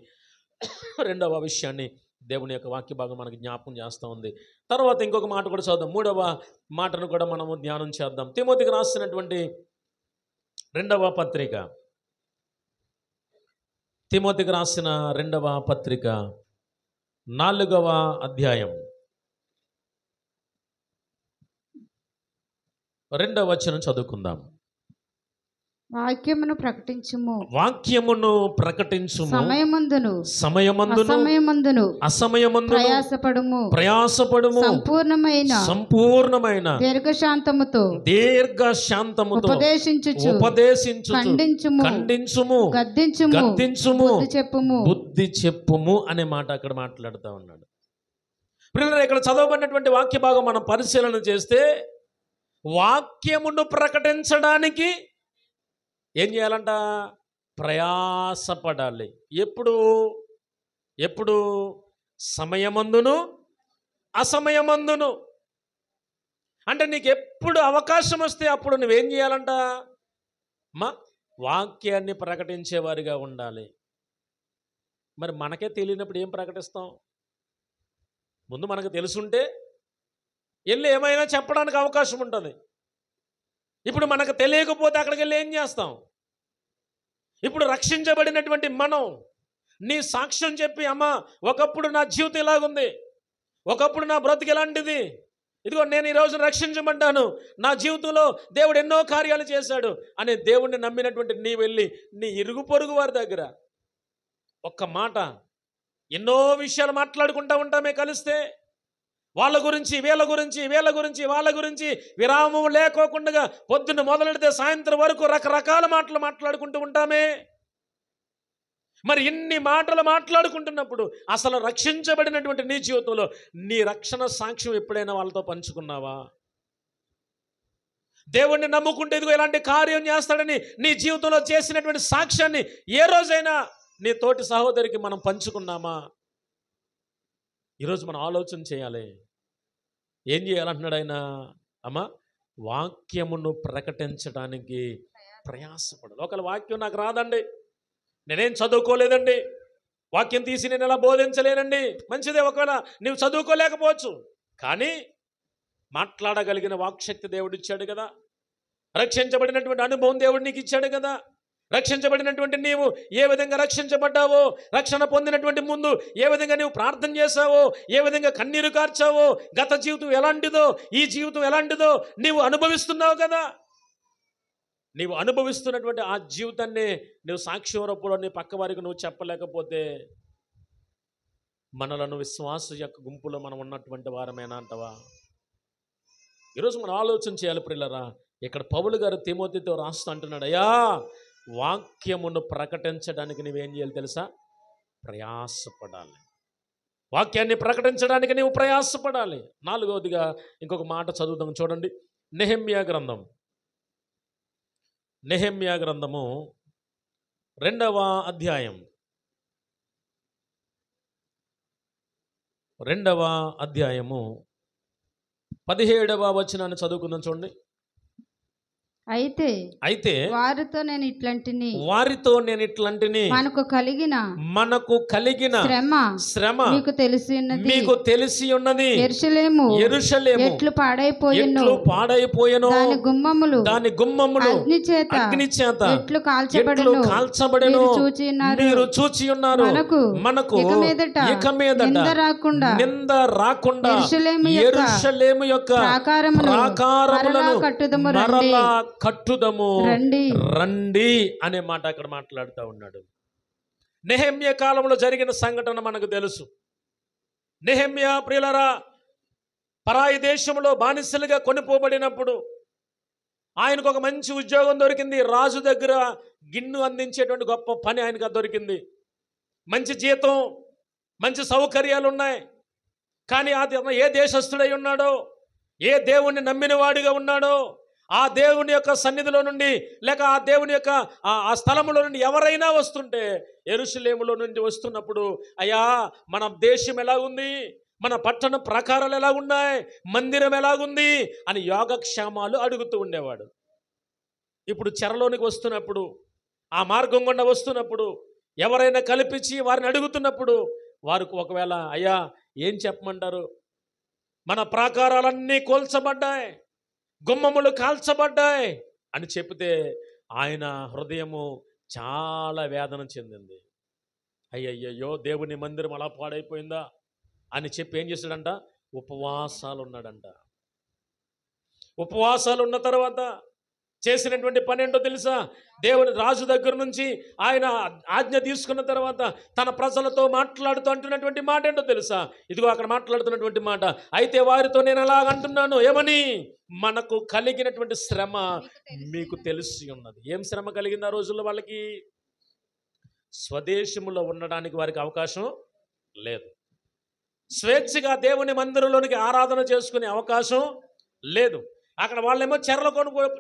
రెండవ విషయాన్ని దేవుని యొక్క వాక్య భాగం మనకి జ్ఞాపకం చేస్తూ ఉంది. తర్వాత ఇంకొక మాట కూడా చదువుదాం. మూడవ మాటను కూడా మనము ధ్యానం చేద్దాం. తిమోతికి రాసినటువంటి రెండవ పత్రిక, తిమోతికి రాసిన రెండవ పత్రిక 4వ అధ్యాయం 2వ వచనం చదువుకుందాం. వాక్యమును ప్రకటించుము, వాక్యమును ప్రకటించుము, సమయమందును సమయమందును అసమయమందును ప్రయాసపడుము, సంపూర్ణమైన దీర్ఘశాంతముతో ఉపదేశించుచు ఖండించుము, గద్దించుము, బుద్ధి చెప్పుము అనే మాట అక్కడ మాట్లాడుతూ ఉన్నాడు. ప్రియులారా, ఇక్కడ చదవబడినటువంటి వాక్య భాగం మనం పరిశీలన చేస్తే, వాక్యమును ప్రకటించడానికి ఏం చేయాలంట? ప్రయాసపడాలి. ఎప్పుడు సమయమందును అసమయమందును. అంటే నీకు ఎప్పుడు అవకాశం వస్తే అప్పుడు నువ్వేం చేయాలంట? వాక్యాన్ని ప్రకటించేవారిగా ఉండాలి. మరి మనకే తెలియనప్పుడు ఏం ప్రకటిస్తాం? ముందు మనకు తెలుసుంటే వెళ్ళి ఏమైనా చెప్పడానికి అవకాశం ఉంటుంది. ఇప్పుడు మనకు తెలియకపోతే అక్కడికి వెళ్ళి ఏం చేస్తాం? ఇప్పుడు రక్షించబడినటువంటి మనం నీ సాక్ష్యం చెప్పి, అమ్మా ఒకప్పుడు నా జీవితం ఇలాగుంది, ఒకప్పుడు నా బ్రతుకు ఎలాంటిది, ఇదిగో నేను ఈరోజు రక్షించబడ్డాను, నా జీవితంలో దేవుడు ఎన్నో కార్యాలు చేశాడు అనే దేవుణ్ణి నమ్మినటువంటి నీ వెళ్ళి నీ ఇరుగు పొరుగు వారి దగ్గర ఒక్క మాట, ఎన్నో విషయాలు మాట్లాడుకుంటూ ఉంటామే కలిస్తే, వాళ్ళ గురించి వీళ్ళ గురించి విరామం లేకోకుండా పొద్దున్న మొదలెడితే సాయంత్రం వరకు రకరకాల మాటలు మాట్లాడుకుంటూ ఉంటామే. మరి ఇన్ని మాటలు మాట్లాడుకుంటున్నప్పుడు అసలు రక్షించబడినటువంటి నీ జీవితంలో నీ రక్షణ సాక్ష్యం ఎప్పుడైనా వాళ్ళతో పంచుకున్నావా? దేవుణ్ణి నమ్ముకుంటే ఇదిగో ఇలాంటి కార్యం చేస్తాడని నీ జీవితంలో చేసినటువంటి సాక్ష్యాన్ని ఏ రోజైనా నీ తోటి సహోదరికి మనం పంచుకున్నామా? ఈరోజు మనం ఆలోచన చేయాలి. ఏం చేయాలంటున్నాడు ఆయన? అమ్మా, వాక్యమును ప్రకటించడానికి ప్రయాసపడాలి. ఒకవేళ వాక్యం నాకు రాదండి, నేనేం చదువుకోలేదండి, వాక్యం తీసి నేను ఎలా బోధించలేనండి, మంచిదే. ఒకవేళ నువ్వు చదువుకోలేకపోవచ్చు, కానీ మాట్లాడగలిగిన వాక్శక్తి దేవుడిచ్చాడు కదా. రక్షించబడినటువంటి అనుభవం దేవుడు నీకు ఇచ్చాడు కదా. రక్షించబడినటువంటి నీవు ఏ విధంగా రక్షించబడ్డావో, రక్షణ పొందినటువంటి ముందు ఏ విధంగా నీవు ప్రార్థన చేశావో, ఏ విధంగా కన్నీరు కార్చావో, గత జీవితం ఎలాంటిదో ఈ జీవితం ఎలాంటిదో నీవు అనుభవిస్తున్నావు కదా. నీవు అనుభవిస్తున్నటువంటి ఆ జీవితాన్ని నువ్వు సాక్ష్యం రూపంలో నీ పక్క వారికి నువ్వు చెప్పలేకపోతే, మనలను విశ్వాస యొక్క గుంపులో మనం ఉన్నటువంటి వారమేనా అంటవా? ఈరోజు మనం ఆలోచన చేయాలి ప్రియులారా. ఇక్కడ పౌలు గారు తిమోతితో రాస్తూ అంటున్నాడు, అయ్యా వాక్యమును ప్రకటించడానికి నువ్వేం చేయాలి తెలుసా? ప్రయాసపడాలి. వాక్యాన్ని ప్రకటించడానికి నీవు ప్రయాసపడాలి. 4వదిగా ఇంకొక మాట చదువుదాం, చూడండి. నెహెమ్యా గ్రంథము 2వ అధ్యాయం 17వ వచనాన్ని చదువుకుందాం, చూడండి. అయితే వారితో నేను ఇట్లాంటిని మనకు కలిగిన శ్రమ మీకు తెలిసి ఉన్నది. యెరూషలేము ఎట్లు పాడైపోయెను, దాని గుమ్మములు అగ్నిచేత ఎట్లు కాల్చబడెను మీరు చూచి ఉన్నారు. మనకు ఇక మీదట నింద రాకుండా యెరూషలేము యొక్క ప్రాకారములను మరలా కట్టుదము రండి అనే మాట అక్కడ మాట్లాడుతూ ఉన్నాడు. నెహెమ్యా కాలంలో జరిగిన సంఘటన మనకు తెలుసు. నెహెమ్యా ప్రియులారా, పరాయి దేశంలో బానిసలుగా కొనిపోబడినప్పుడు ఆయనకు ఒక మంచి ఉద్యోగం దొరికింది. రాజు దగ్గర గిన్నె అందించేటువంటి గొప్ప పని ఆయనకు దొరికింది. మంచి జీతం, మంచి సౌకర్యాలు ఉన్నాయి. కానీ అతను ఏ దేశస్థుడై ఉన్నాడో, ఏ దేవుణ్ణి నమ్మిన వాడిగా ఉన్నాడో, ఆ దేవుని యొక్క సన్నిధిలో నుండి లేక ఆ దేవుని యొక్క ఆ స్థలములో నుండి ఎవరైనా వస్తుంటే, యెరూషలేములో నుండి వస్తున్నప్పుడు, అయ్యా మన దేశం ఎలాగుంది, మన పట్టణ ప్రాకారాలు ఎలాగున్నాయి, మందిరం ఎలాగుంది అని యోగక్షేమాలు అడుగుతూ ఉండేవాడు. ఇప్పుడు చెరలోనికి వస్తున్నప్పుడు, ఆ మార్గం గుండా వస్తున్నప్పుడు ఎవరైనా కల్పించి వారిని అడుగుతున్నప్పుడు, వారికి ఒకవేళ అయ్యా ఏం చెప్పమంటారు, మన ప్రాకారాలన్నీ కూల్చబడ్డాయి, గుమ్మములు కాల్చబడ్డాయి అని చెప్తే ఆయన హృదయము చాలా వేదన చెందింది. అయ్యయ్యో దేవుని మందిరం అలా పాడైపోయిందా అని చెప్పి ఏం చేశాడంట, ఉపవాసాలు ఉన్నాడంట. ఉపవాసాలు ఉన్న తర్వాత చేసినటువంటి పని ఏంటో తెలుసా? దేవుని రాజు దగ్గర నుంచి ఆయన ఆజ్ఞ తీసుకున్న తర్వాత తన ప్రజలతో మాట్లాడుతూ అంటున్నటువంటి మాట ఏంటో తెలుసా? ఇదిగో అక్కడ మాట్లాడుతున్నటువంటి మాట, అయితే వారితో నేను ఎలాగ అంటున్నాను, ఏమని, మనకు కలిగినటువంటి శ్రమ మీకు తెలిసి ఉన్నది. ఏం శ్రమ కలిగింది ఆ రోజుల్లో వాళ్ళకి? స్వదేశములో ఉండడానికి వారికి అవకాశం లేదు. స్వేచ్ఛగా దేవుని మందిరంలోనికి ఆరాధన చేసుకునే అవకాశం లేదు. అక్కడ వాళ్ళేమో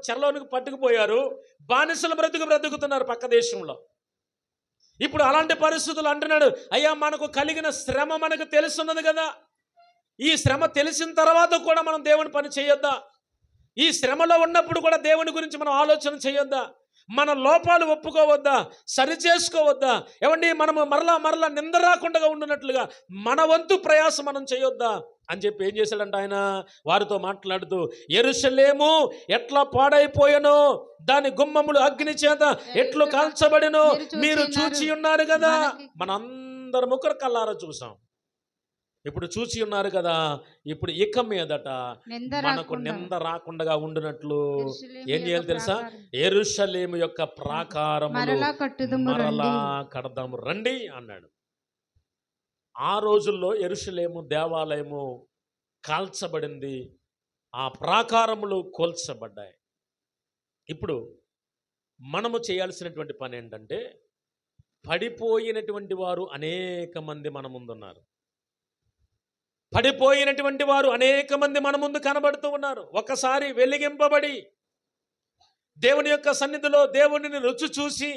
చెరలోనికి పట్టుకుపోయారు, బానిసలు బ్రతుకుతున్నారు పక్క దేశంలో. ఇప్పుడు అలాంటి పరిస్థితులు అంటున్నాడు, అయ్యా మనకు కలిగిన శ్రమ మనకు తెలుసున్నది కదా, ఈ శ్రమ తెలిసిన తర్వాత కూడా మనం దేవుని పని చేయొద్దా? ఈ శ్రమలో ఉన్నప్పుడు కూడా దేవుని గురించి మనం ఆలోచన చేయొద్దా? మన లోపాలు ఒప్పుకోవద్దా? సరి చేసుకోవద్దా? ఏమండి, మనము మరలా నింద రాకుండా ఉండున్నట్లుగా మన వంతు ప్రయాసం మనం చేయొద్దా అని చెప్పి ఏం చేశాడంట ఆయన వారితో మాట్లాడుతూ, యెరూషలేము ఎట్లా పాడైపోయానో, దాని గుమ్మములు అగ్ని చేత ఎట్లు కాల్చబడినో మీరు చూచి ఉన్నారు కదా. మనందరం ముఖరు కల్లారా చూసాం, ఇప్పుడు చూచి ఉన్నారు కదా. ఇప్పుడు ఇక మీదట మనకు నింద రాకుండా ఉండునట్లు ఏం చేయాలి తెలుసా? యెరూషలేము యొక్క ప్రాకారములు మరలా కడదాము రండి అన్నాడు. ఆ రోజుల్లో యెరూషలేము దేవాలయము కాల్చబడింది, ఆ ప్రాకారములు కూల్చబడ్డాయి. ఇప్పుడు మనము చేయాల్సినటువంటి పని ఏంటంటే, పడిపోయినటువంటి వారు అనేక మంది మన ముందున్నారు. పడిపోయినటువంటి వారు అనేక మంది మన ముందు కనబడుతూ ఉన్నారు. ఒకసారి వెలిగింపబడి దేవుని యొక్క సన్నిధిలో దేవునిని రుచి చూసి,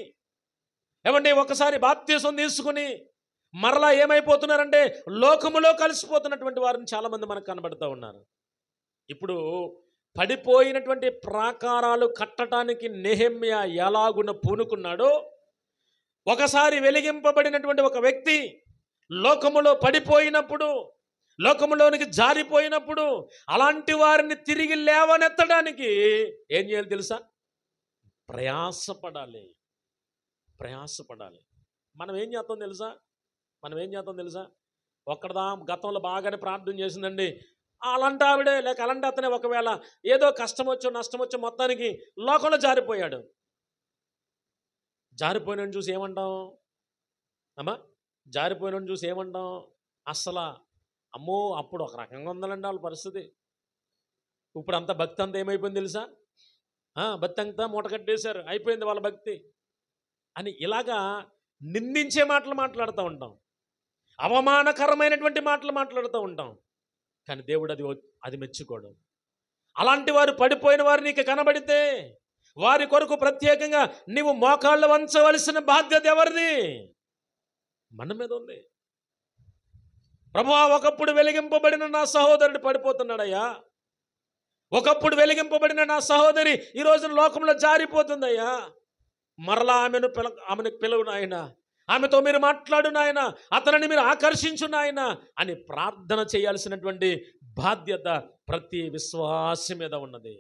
ఏమంటే ఒకసారి బాప్తిసం తీసుకుని మరలా ఏమైపోతున్నారంటే లోకములో కలిసిపోతున్నటువంటి వారిని చాలామంది మనకు కనబడుతూ ఉన్నారు. ఇప్పుడు పడిపోయినటువంటి ప్రాకారాలు కట్టడానికి నెహెమ్యా ఎలాగున పూనుకున్నాడో, ఒకసారి వెలిగింపబడినటువంటి ఒక వ్యక్తి లోకములో పడిపోయినప్పుడు, లోకములోనికి జారిపోయినప్పుడు అలాంటి వారిని తిరిగి లేవనెత్తడానికి ఏం చేయాలి తెలుసా? ప్రయాసపడాలి. మనం ఏం చేస్తాం తెలుసా? ఒక్కడదా గతంలో బాగానే ప్రార్థన చేసిందండి, అలాంటి ఆవిడే లేక అలాంటి అతనే ఒకవేళ ఏదో కష్టం వచ్చో నష్టం వచ్చో మొత్తానికి లోకంలో జారిపోయాడు. జారిపోయినని చూసి ఏమంటాం అమ్మా? జారిపోయినని చూసి ఏమంటాం? అస్సలు అమ్మో అప్పుడు ఒక రకంగా ఉందండి వాళ్ళ పరిస్థితి, ఇప్పుడు అంత భక్తి అంతా ఏమైపోయింది తెలుసా? భక్తి అంతా మూట కట్టేశారు, అయిపోయింది వాళ్ళ భక్తి అని ఇలాగా నిందించే మాటలు మాట్లాడుతూ ఉంటాం, అవమానకరమైనటువంటి మాటలు మాట్లాడుతూ ఉంటాం. కానీ దేవుడు అది మెచ్చుకోడు. అలాంటి వారు పడిపోయిన వారు నీకు కనబడితే వారి కొరకు ప్రత్యేకంగా నీవు మోకాళ్ళు వంచవలసిన బాధ్యత ఎవరిది? మన మీద ఉంది. ప్రభువా, ఒకప్పుడు వెలిగింపబడిన నా సహోదరుడు పడిపోతున్నాడయ్యా, ఒకప్పుడు వెలిగింపబడిన నా సహోదరి ఈ రోజున లోకంలో జారిపోతుందయ్యా, మరలా ఆమెను పిలువు నాయన, ఆమెతో మీరు మాట్లాడు నాయన, అతనిని మీరు ఆకర్షించు నాయన అని ప్రార్థన చేయాల్సినటువంటి బాధ్యత ప్రతి విశ్వాసి మీద ఉన్నది.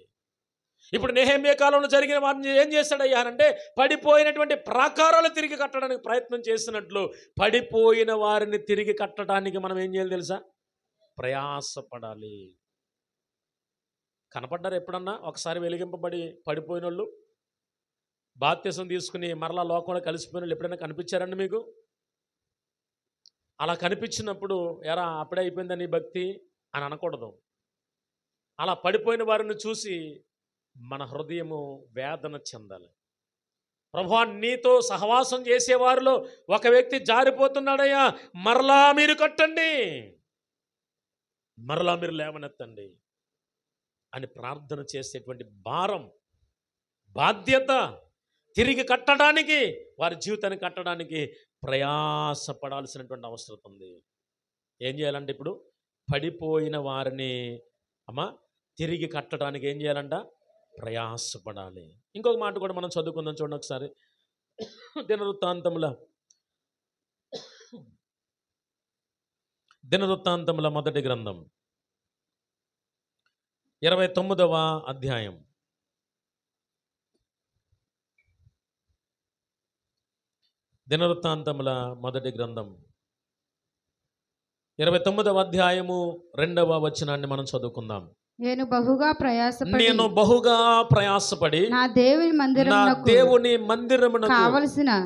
ఇప్పుడు నెహెమ్యా కాలంలో జరిగిన వారిని ఏం చేశాడయ్యా అంటే, పడిపోయినటువంటి ప్రాకారాలు తిరిగి కట్టడానికి ప్రయత్నం చేసినట్లు పడిపోయిన వారిని తిరిగి కట్టడానికి మనం ఏం చేయాలి తెలుసా? ప్రయాసపడాలి. కనపడ్డారు ఎప్పుడన్నా ఒకసారి వెలిగింపబడి పడిపోయిన వాళ్ళు, బాప్తిసం తీసుకుని మరలా లోకంలో కలిసిపోయిన వాళ్ళు ఎప్పుడైనా కనిపించారండి మీకు? అలా కనిపించినప్పుడు ఎరా అప్పుడే అయిపోయిందని భక్తి అని అనకూడదు. అలా పడిపోయిన వారిని చూసి మన హృదయము వేదన చెందాలి. ప్రభువా నీతో సహవాసం చేసేవారిలో ఒక వ్యక్తి జారిపోతున్నాడయ్యా, మరలా మీరు కట్టండి, మరలా మీరు లేవనెత్తండి అని ప్రార్థన చేసేటువంటి భారం, బాధ్యత, తిరిగి కట్టడానికి, వారి జీవితాన్ని కట్టడానికి ప్రయాసపడాల్సినటువంటి అవసరం ఉంది. ఏం చేయాలంటే ఇప్పుడు పడిపోయిన వారిని తిరిగి కట్టడానికి ఏం చేయాలంట? ప్రయాసపడాలి. ఇంకొక మాట కూడా మనం చదువుకుందాం, చూడండి ఒకసారి. దినవృత్తాంతముల మొదటి గ్రంథం 29వ అధ్యాయం. దినవృత్తాంతముల మొదటి గ్రంథం 29వ అధ్యాయము 2వ వచనాన్ని మనం చదువుకుందాం. నేను బహుగా ప్రయాసపడి నా దేవుని మందిరమునకు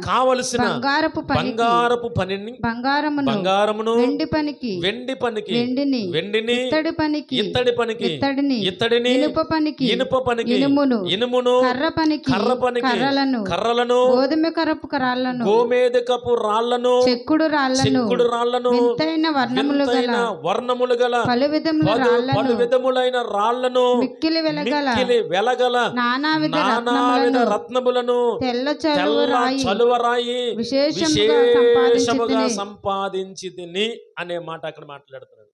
కావలసిన బంగారపు పనిని, బంగారమును, వెండి పనికి, వెండిని, ఇత్తడి పనికి, ఇత్తడిని, ఇనుప పనికి, ఇనుమును, కర్ర పనికి, కర్రలను, గోమేదకపు రాళ్లను, చెక్కుడు రాళ్లను, వర్ణములు గల పలు విధములైన రాళ్లను, మిక్కిలి వెలగల నానావిధ రత్నములను, తెల్ల చలువరాయి విశేషముగా సంపాదించితిని అనే మాట అక్కడ మాట్లాడుతున్నాడు.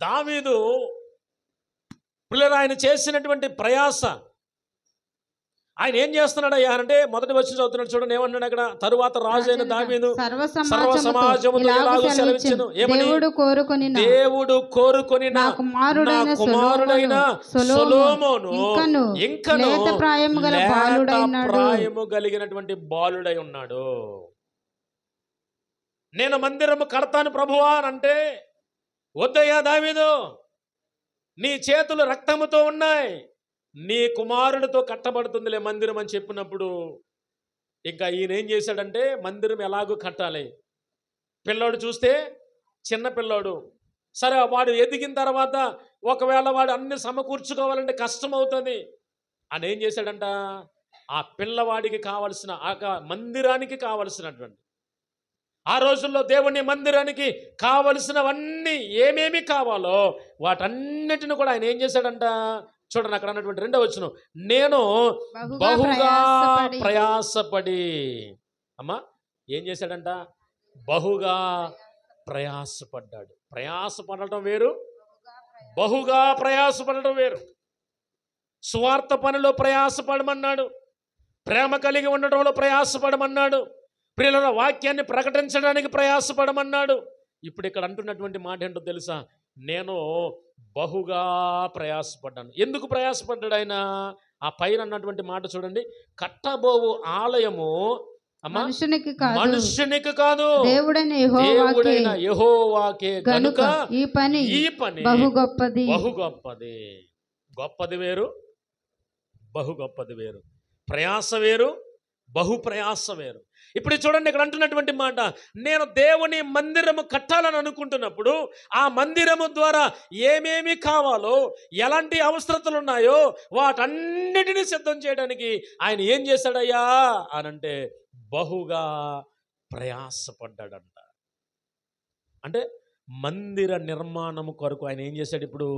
దావీదు పిల్లలు ఆయన చేసినటువంటి ప్రయాస, ఆయన ఏం చేస్తున్నాడయ్యా అంటే మొదటి వచ్చిన చదువుతున్నాడు, చూడండి ఏమన్నాడు అక్కడ. తరువాత రాజు అయిన దావీదు సర్వ సమాజముతో ఇలాగు సెలవిచ్చెను, దేవుడు కోరుకొని నా కుమారుడైన సొలొమోను ఇంకను లేత ప్రాయము కలిగినటువంటి బాలుడై ఉన్నాడు. నేను మందిరము కడతాను ప్రభువా అని అంటే, వద్దయ్యా దావీదు, నీ చేతులు రక్తముతో ఉన్నాయి, నీ కుమారుడితో కట్టబడుతుందిలే మందిరం అని చెప్పినప్పుడు ఇంకా ఈయన ఏం చేశాడంటే, మందిరం ఎలాగూ కట్టాలి. పిల్లోడు చూస్తే చిన్న పిల్లోడు, సరే వాడు ఎదిగిన తర్వాత ఒకవేళ వాడు అన్ని సమకూర్చుకోవాలంటే కష్టం అవుతుంది అని ఏం చేశాడంట, ఆ పిల్లవాడికి కావలసిన మందిరానికి కావలసినటువంటి, ఆ రోజుల్లో దేవుని మందిరానికి కావలసినవన్నీ ఏమేమి కావాలో వాటన్నిటిని కూడా ఆయన ఏం చేశాడంట. చూడండి అక్కడ అన్నటువంటి 2వ వచనం, నేను బహుగా ప్రయాసపడి, ఏం చేశాడంట? బహుగా ప్రయాసపడ్డాడు. ప్రయాసపడటం వేరు, బహుగా ప్రయాసపడటం వేరు. సువార్త పనిలో ప్రయాసపడమన్నాడు, ప్రేమ కలిగి ఉండటంలో ప్రయాసపడమన్నాడు, ప్రియుల వాక్యాన్ని ప్రకటించడానికి ప్రయాసపడమన్నాడు. ఇప్పుడు ఇక్కడ అంటున్నటువంటి మాట ఏంటో తెలుసా? నేను బహుగా ప్రయాసపడ్డాను. ఎందుకు ప్రయాసపడ్డాడు ఆయన? ఆ పైన అన్నటువంటి మాట చూడండి, కట్టబోవు ఆలయము మనుషునికి కాదు, దేవుడైన యెహోవాకే గనుక ఈ పని బహు గొప్పది. గొప్పది వేరు, బహు గొప్పది వేరు. ప్రయాస వేరు, బహు ప్రయాస వేరు. ఇప్పుడు చూడండి ఇక్కడ అంటున్నటువంటి మాట, నేను దేవుని మందిరము కట్టాలని అనుకుంటున్నప్పుడు ఆ మందిరము ద్వారా ఏమేమి కావాలో, ఎలాంటి అవసరతలు ఉన్నాయో వాటన్నిటిని సిద్ధం చేయడానికి ఆయన ఏం చేశాడయ్యా అనంటే బహుగా ప్రయాసపడ్డాడంట. అంటే మందిర నిర్మాణము కొరకు ఆయన ఏం చేశాడు? ఇప్పుడు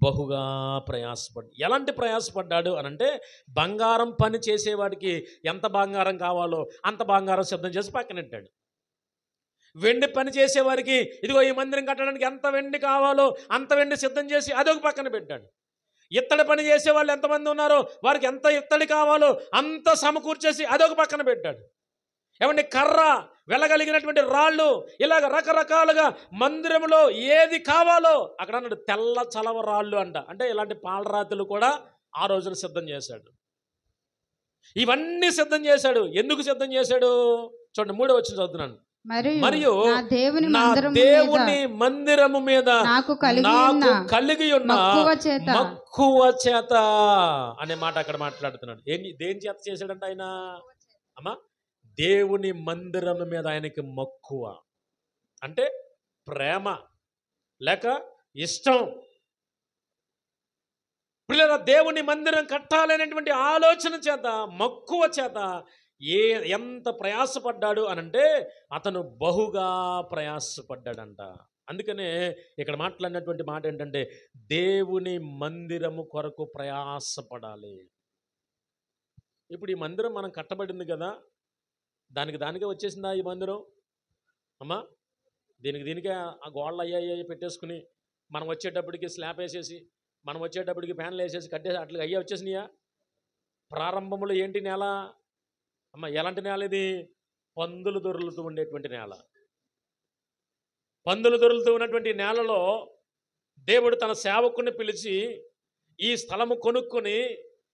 బహుగా ప్రయాసపడ్డాడు. ఎలాంటి ప్రయాసపడ్డాడు అనంటే, బంగారం పని చేసేవాడికి ఎంత బంగారం కావాలో అంత బంగారం సిద్ధం చేసి పక్కనెట్టాడు. వెండి పని చేసేవారికి ఇదిగో ఈ మందిరం కట్టడానికి ఎంత వెండి కావాలో అంత వెండి సిద్ధం చేసి అదొక పక్కన పెట్టాడు. ఇత్తడి పని చేసే వాళ్ళు ఎంతమంది ఉన్నారో వారికి ఎంత ఇత్తడి కావాలో అంత సమకూర్చేసి అదొక పక్కన పెట్టాడు. ఏమంటే కర్ర, వెళ్ళగలిగినటువంటి రాళ్ళు, ఇలాగ రకరకాలుగా మందిరంలో ఏది కావాలో అక్కడ అన్నాడు. తెల్ల చలవ రాళ్ళు అంట, అంటే ఇలాంటి పాలరాతులు కూడా ఆ రోజున సిద్ధం చేశాడు. ఇవన్నీ సిద్ధం చేశాడు. ఎందుకు సిద్ధం చేశాడు? చూడండి 3వ వచనం చదువుతున్నాను. మరియు నా దేవుని మందిరము మీద నాకు కలిగి ఉన్న మక్కువ చేత అనే మాట అక్కడ మాట్లాడుతున్నాడు. దేని చేత చేశాడంట ఆయన? దేవుని మందిరం మీద ఆయనకి మక్కువ అంటే ప్రేమ లేక ఇష్టం. పిల్లల దేవుని మందిరం కట్టాలనేటువంటి ఆలోచన చేత, మక్కువ చేత ఎంత ప్రయాసపడ్డాడు అనంటే అతను బహుగా ప్రయాసపడ్డాడంట. అందుకనే ఇక్కడ మాట్లాడినటువంటి మాట ఏంటంటే దేవుని మందిరము కొరకు ప్రయాసపడాలి. ఇప్పుడు ఈ మందిరం మనం కట్టబడింది కదా, దానికే వచ్చేసిందా ఈ మందిరం? అమ్మా, దీనికే ఆ గోడలు అయ్యాయి పెట్టేసుకుని మనం వచ్చేటప్పటికి స్లాబ్ వేసేసి, మనం వచ్చేటప్పటికి ఫ్యాన్లు వేసేసి కట్టేసి అట్లా అయ్యా వచ్చేసినాయా? ప్రారంభంలో ఏంటి నేల అమ్మ? ఎలాంటి నేల ఇది? పందులు దొరులుతూ ఉండేటువంటి నేల. పందులు దొరులుతూ ఉన్నటువంటి నేలలో దేవుడు తన సేవకుని పిలిచి ఈ స్థలము కొనుక్కొని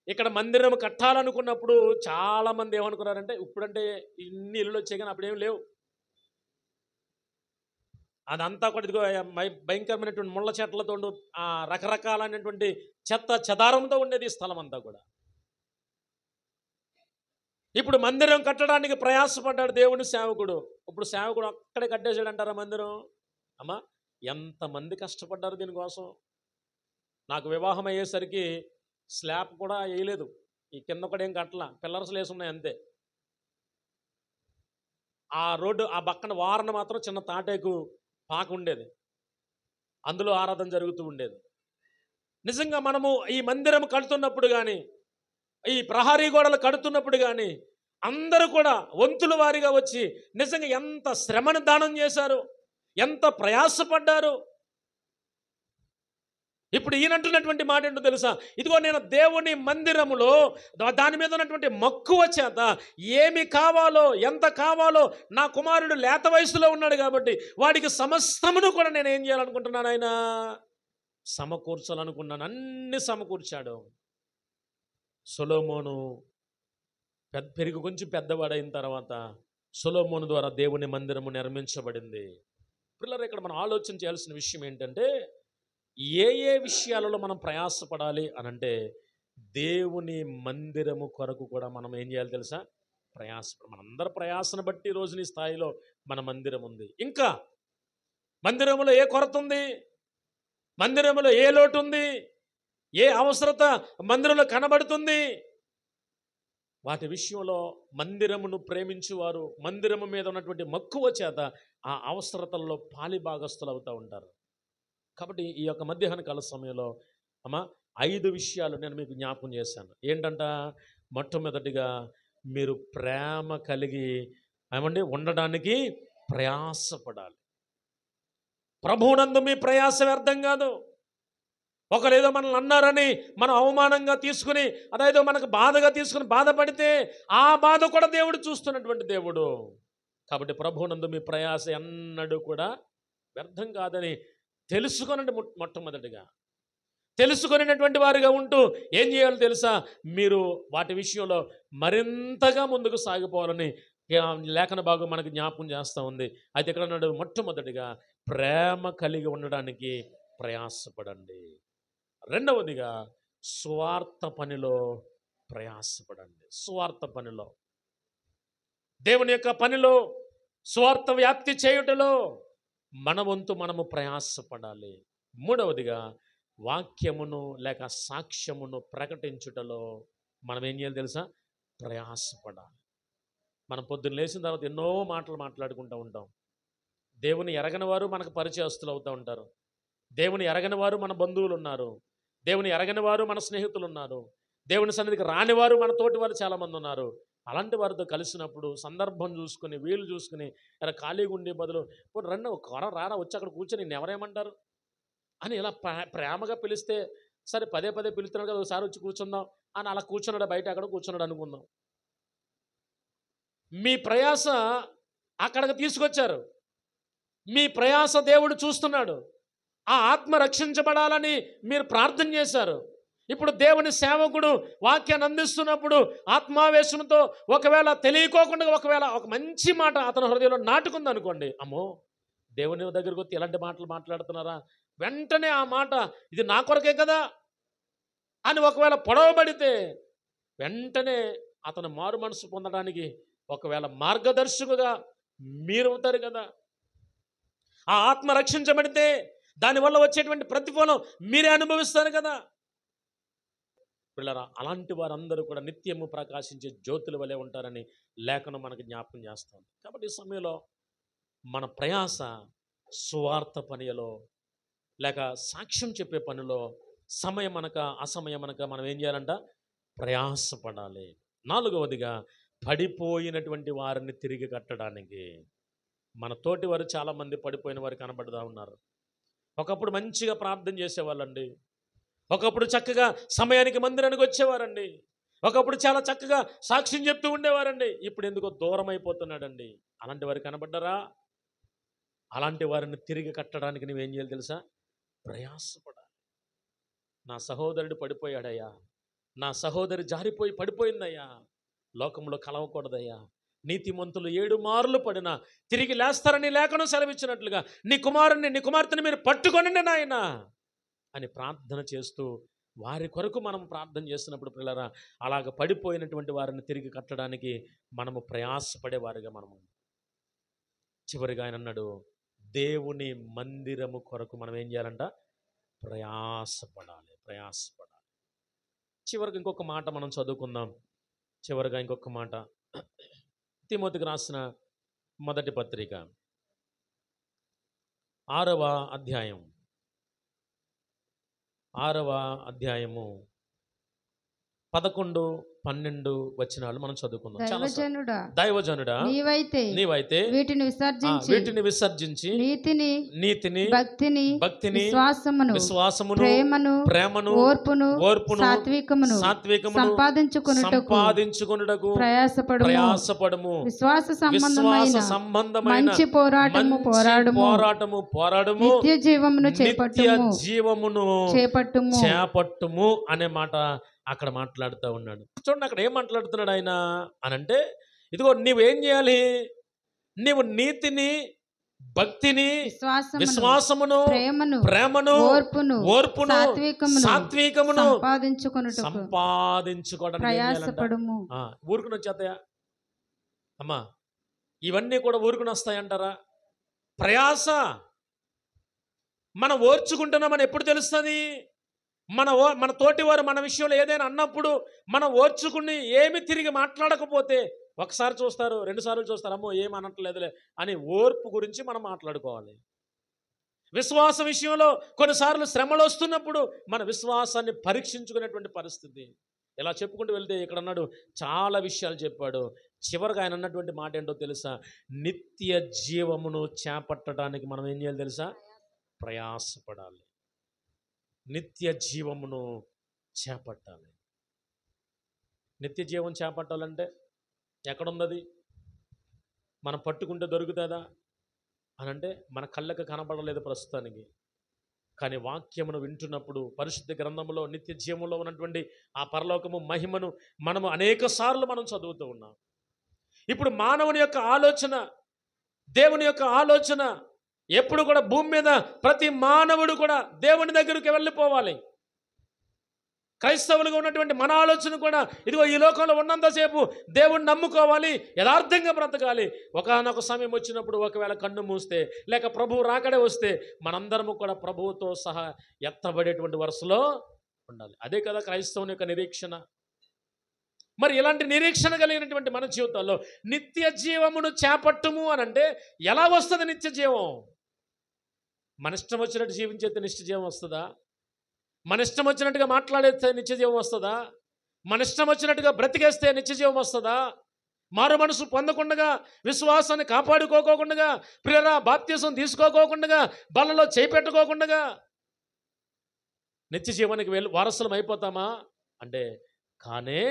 ఇక్కడ మందిరం కట్టాలనుకున్నప్పుడు చాలామంది ఏమనుకున్నారంటే, ఇప్పుడంటే ఇన్ని ఇల్లులు వచ్చాయి కానీ అప్పుడేం లేవు. అదంతా కూడా ఇదిగో భయంకరమైనటువంటి ముళ్ళ చెట్లతో రకరకాలైనటువంటి చెత్త చెదారంతో ఉండేది ఈ స్థలం అంతా కూడా. ఇప్పుడు మందిరం కట్టడానికి ప్రయాసపడ్డాడు దేవుని సేవకుడు. ఇప్పుడు సేవకుడు అక్కడే కట్టేసాడు అంటారా మందిరం? అమ్మా, ఎంతమంది కష్టపడ్డారు దీనికోసం. నాకు వివాహం అయ్యేసరికి స్లాబ్ కూడా వేయలేదు, ఈ కింద కూడా ఏం కట్టలా, పిల్లర్స్ లేసి ఉన్నాయి అంతే. ఆ రోడ్డు ఆ పక్కన వారన మాత్రం చిన్న తాటేకు పాక ఉండేది, అందులో ఆరాధన జరుగుతూ ఉండేది. నిజంగా మనము ఈ మందిరం కడుతున్నప్పుడు కానీ, ఈ ప్రహరీ గోడలు కడుతున్నప్పుడు కానీ అందరూ కూడా వంతుల వారిగా వచ్చి నిజంగా ఎంత శ్రమను దానం చేశారు, ఎంత ప్రయాసపడ్డారు. ఇప్పుడు ఈయనంటున్నటువంటి మాట ఏంటో తెలుసా? ఇదిగో నేను దేవుని మందిరములో దాని మీద ఉన్నటువంటి మక్కువ చేత ఏమి కావాలో, ఎంత కావాలో, నా కుమారుడు లేత వయసులో ఉన్నాడు కాబట్టి వాడికి సమస్తమును కూడా నేను ఏం చేయాలనుకుంటున్నాను, ఆయన సమకూర్చాలనుకున్నాను. అన్ని సమకూర్చాడు. సొలొమోను పెరిగి కొంచెం పెద్దవాడైన తర్వాత సొలొమోను ద్వారా దేవుని మందిరము నిర్మించబడింది. పిల్లలు, ఇక్కడ మనం ఆలోచన చేయాల్సిన విషయం ఏంటంటే, ఏ విషయాలలో మనం ప్రయాసపడాలి అనంటే దేవుని మందిరము కొరకు కూడా మనం ఏం చేయాలి తెలుసా? ప్రయాసపడాలి. మనందరి ప్రయాసను బట్టి రోజుని స్థాయిలో మన మందిరం ఉంది. ఇంకా మందిరములో ఏ కొరత ఉంది, మందిరములో ఏ లోటు ఉంది, ఏ అవసరత మందిరంలో కనబడుతుంది, వాటి విషయంలో మందిరమును ప్రేమించువారు మందిరము మీద ఉన్నటువంటి మక్కువ చేత ఆ అవసరతల్లో పాలిభాగస్తులు అవుతూ ఉంటారు. కాబట్టి ఈ యొక్క మధ్యాహ్న కాల సమయంలో అమ్మా 5 విషయాలు నేను మీకు జ్ఞాపకం చేశాను. ఏంటంట? మొట్టమొదటిగా మీరు ప్రేమ కలిగి ఉండడానికి ప్రయాసపడాలి. ప్రభువునందు మీ ప్రయాస వ్యర్థం కాదు. ఒకరేదో మనల్ని అన్నారని మనం అవమానంగా తీసుకుని, అదేదో మనకు బాధగా తీసుకుని బాధపడితే ఆ బాధ కూడా దేవుడు చూస్తున్నటువంటి దేవుడు. కాబట్టి ప్రభువునందు మీ ప్రయాస ఎన్నడూ కూడా వ్యర్థం కాదని తెలుసుకొనండి. మొట్టమొదటిగా తెలుసుకునేటువంటి వారిగా ఉంటూ ఏం చేయాలో తెలుసా? మీరు వాటి విషయంలో మరింతగా ముందుకు సాగిపోవాలని లేఖన భాగం మనకు జ్ఞాపకం చేస్తూ ఉంది. అయితే ఇక్కడ అన్నాడు, మొట్టమొదటిగా ప్రేమ కలిగి ఉండడానికి ప్రయాసపడండి. రెండవదిగా స్వార్థ పనిలో ప్రయాసపడండి. స్వార్థ పనిలో, దేవుని యొక్క పనిలో, స్వార్థ వ్యాప్తి చేయుటలో మన వంతు మనము ప్రయాసపడాలి. మూడవదిగా వాక్యమును లేక సాక్ష్యమును ప్రకటించుటలో మనం ఏం చేయాలి తెలుసా? ప్రయాసపడాలి. మనం పొద్దున్న లేచిన తర్వాత ఎన్నో మాటలు మాట్లాడుకుంటూ ఉంటాం. దేవుని ఎరగని వారు మనకు పరిచయస్తులు అవుతూ ఉంటారు. దేవుని ఎరగని వారు మన బంధువులు ఉన్నారు. దేవుని ఎరగని వారు మన స్నేహితులు ఉన్నారు. దేవుని సన్నిధికి రానివారు మన తోటి వారు చాలామంది ఉన్నారు. అలాంటి వారితో కలిసినప్పుడు సందర్భం చూసుకుని, వీలు చూసుకుని, ఇలా ఖాళీగా ఉండే బదులు రండి ఒక రారా వచ్చి అక్కడ కూర్చొని నేను ఎవరేమంటారు అని ఇలా ప్రేమగా పిలిస్తే, సరే పదే పదే పిలుస్తున్నాడు కదా ఒకసారి వచ్చి కూర్చుందాం అని అలా కూర్చున్నాడు, బయట అక్కడ కూర్చున్నాడు అనుకుందాం. మీ ప్రయాస అక్కడికి తీసుకొచ్చారు. మీ ప్రయాస దేవుడు చూస్తున్నాడు. ఆ ఆత్మ రక్షించబడాలని మీరు ప్రార్థన చేశారు. ఇప్పుడు దేవుని సేవకుడు వాక్యాన్ని అందిస్తున్నప్పుడు ఆత్మావేశంతో ఒకవేళ తెలియకోకుండా ఒకవేళ ఒక మంచి మాట అతని హృదయంలో నాటుకుంది అనుకోండి, అమ్మో దేవుని దగ్గరకు వచ్చి ఎలాంటి మాటలు మాట్లాడుతున్నారా, వెంటనే ఆ మాట ఇది నా కొరకే కదా అని ఒకవేళ పొడవబడితే వెంటనే అతను మారు మనసు పొందడానికి ఒకవేళ మార్గదర్శకుగా మీరు అవుతారు కదా. ఆ ఆత్మ రక్షించబడితే దానివల్ల వచ్చేటువంటి ప్రతిఫలం మీరే అనుభవిస్తారు కదా. పిల్లరా, అలాంటి వారందరూ కూడా నిత్యము ప్రకాశించే జ్యోతుల వలె ఉంటారని లేఖనం మనకు జ్ఞాపకం చేస్తుంది. కాబట్టి ఈ సమయంలో మన ప్రయాస సువార్త పనిలో లేక సాక్ష్యం చెప్పే పనిలో సమయం అనక అసమయం అనక మనం ఏం చేయాలంట? ప్రయాసపడాలి. 4వదిగా పడిపోయినటువంటి వారిని తిరిగి కట్టడానికి. మన తోటి వారు చాలామంది పడిపోయిన వారు కనబడతా ఉన్నారు. ఒకప్పుడు మంచిగా ప్రార్థన చేసేవాళ్ళండి, ఒకప్పుడు చక్కగా సమయానికి మందిరానికి వచ్చేవారండి, ఒకప్పుడు చాలా చక్కగా సాక్ష్యం చెప్తూ ఉండేవారండి. ఇప్పుడు ఎందుకో దూరం అయిపోతున్నాడండి. అలాంటి వారు కనబడ్డారా? అలాంటి వారిని తిరిగి కట్టడానికి నువ్వేం చేయాలి తెలుసా? ప్రయాసపడాలి. నా సహోదరుడు పడిపోయాడయ్యా, నా సహోదరి జారిపోయి పడిపోయిందయ్యా, లోకంలో కలవకూడదయ్యా, నీతిమంతులు 7 మార్లు పడినా తిరిగి లేస్తారని లేఖనం సెలవిచ్చినట్లుగా నీ కుమారుని నీ కుమార్తెని మీరు పట్టుకొనండి నాయన అని ప్రార్థన చేస్తూ వారి కొరకు మనం ప్రార్థన చేస్తున్నప్పుడు పిల్లరా, అలాగ పడిపోయినటువంటి వారిని తిరిగి కట్టడానికి మనము ప్రయాసపడేవారుగా మనము. చివరిగా ఆయన అన్నాడు, దేవుని మందిరము కొరకు మనం ఏం చేయాలంట? ప్రయాసపడాలి, ప్రయాసపడాలి. చివరికి ఇంకొక మాట మనం చదువుకుందాం. చివరిగా ఇంకొక మాట, తిమోతికి రాసిన మొదటి పత్రిక 6వ అధ్యాయము 11, 12 వచనాలు మనం చదువుకుందాం. దైవజనుడా, నీవైతే వీటిని విసర్జించి నీతిని భక్తిని విశ్వాసమును ప్రేమను ఓర్పును సాత్వికమును సంపాదించుకొనుటకు ప్రయాసపడుము. విశ్వాస సంబంధమైన మంచి పోరాటము నిత్య జీవమును చేపట్టుము అనే మాట అక్కడ మాట్లాడుతూ ఉన్నాడు. చూడండి అక్కడ ఏం మాట్లాడుతున్నాడు ఆయన అనంటే, ఇదిగో నీవేం చేయాలి? నీవు నీతిని భక్తిని విశ్వాసమును ప్రేమను ఓర్పును సాత్వికమును సంపాదించుకోవడానికి ఊరుకుని వచ్చేస్తాయా అమ్మా? ఇవన్నీ కూడా ఊరుకుని వస్తాయంటారా? ప్రయాస మనం ఓర్చుకుంటున్నామని ఎప్పుడు తెలుస్తుంది? మన తోటివారు మన విషయంలో ఏదైనా అన్నప్పుడు మనం ఓర్చుకుని ఏమి తిరిగి మాట్లాడకపోతే ఒకసారి చూస్తారు, 2 సార్లు చూస్తారు, అమ్మో ఏమి అనట్లేదులే అని ఓర్పు గురించి మనం మాట్లాడుకోవాలి. విశ్వాస విషయంలో కొన్నిసార్లు శ్రమలు వస్తున్నప్పుడు మన విశ్వాసాన్ని పరీక్షించుకునేటువంటి పరిస్థితి. ఇలా చెప్పుకుంటూ వెళ్తే ఇక్కడ అన్నాడు, చాలా విషయాలు చెప్పాడు. చివరిగా ఆయన అన్నటువంటి మాట ఏంటో తెలుసా? నిత్య జీవమును చేపట్టడానికి మనం ఏం చేయాలి తెలుసా? ప్రయాసపడాలి. నిత్య జీవమును చేపట్టాలి. నిత్య జీవం చేపట్టాలంటే ఎక్కడున్నది? మనం పట్టుకుంటే దొరుకుతుందా అని అంటే మన కళ్ళకు కనబడలేదు ప్రస్తుతానికి. కానీ వాక్యమును వింటున్నప్పుడు పరిశుద్ధ గ్రంథంలో నిత్య జీవంలో ఉన్నటువంటి ఆ పరలోకము మహిమను మనము అనేక సార్లు మనం చదువుతూ ఉన్నాం. ఇప్పుడు మానవుని యొక్క ఆలోచన, దేవుని యొక్క ఆలోచన ఎప్పుడు కూడా భూమి మీద ప్రతి మానవుడు కూడా దేవుని దగ్గరికి వెళ్ళిపోవాలి. క్రైస్తవులుగా ఉన్నటువంటి మన ఆలోచన కూడా ఇదిగో ఈ లోకంలో ఉన్నంతసేపు దేవుణ్ణి నమ్ముకోవాలి, యథార్థంగా బ్రతకాలి. ఒకనొక సమయం వచ్చినప్పుడు ఒకవేళ కన్ను మూస్తే లేక ప్రభువు రాకడే వస్తే మనందరము కూడా ప్రభువుతో సహా ఎత్తబడేటువంటి వరుసలో ఉండాలి. అదే కదా క్రైస్తవుని యొక్క నిరీక్షణ. మరి ఇలాంటి నిరీక్షణ కలిగినటువంటి మన జీవితాల్లో నిత్య జీవమును చేపట్టుము అని అంటే ఎలా వస్తుంది నిత్య జీవం? మన ఇష్టం వచ్చినట్టు జీవించేస్తే నిత్య జీవం వస్తుందా? మన ఇష్టం వచ్చినట్టుగా మాట్లాడేస్తే నిత్య జీవం వస్తుందా? మన ఇష్టం వచ్చినట్టుగా బ్రతికేస్తే నిత్య జీవం వస్తుందా? మారు మనసు పొందకుండా, విశ్వాసాన్ని కాపాడుకోకుండా, ప్రియరా బాప్తిసం తీసుకోకుండా, బలలో చేపెట్టుకోకుండా నిత్య జీవానికి వారసులం అయిపోతామా అంటే కానే.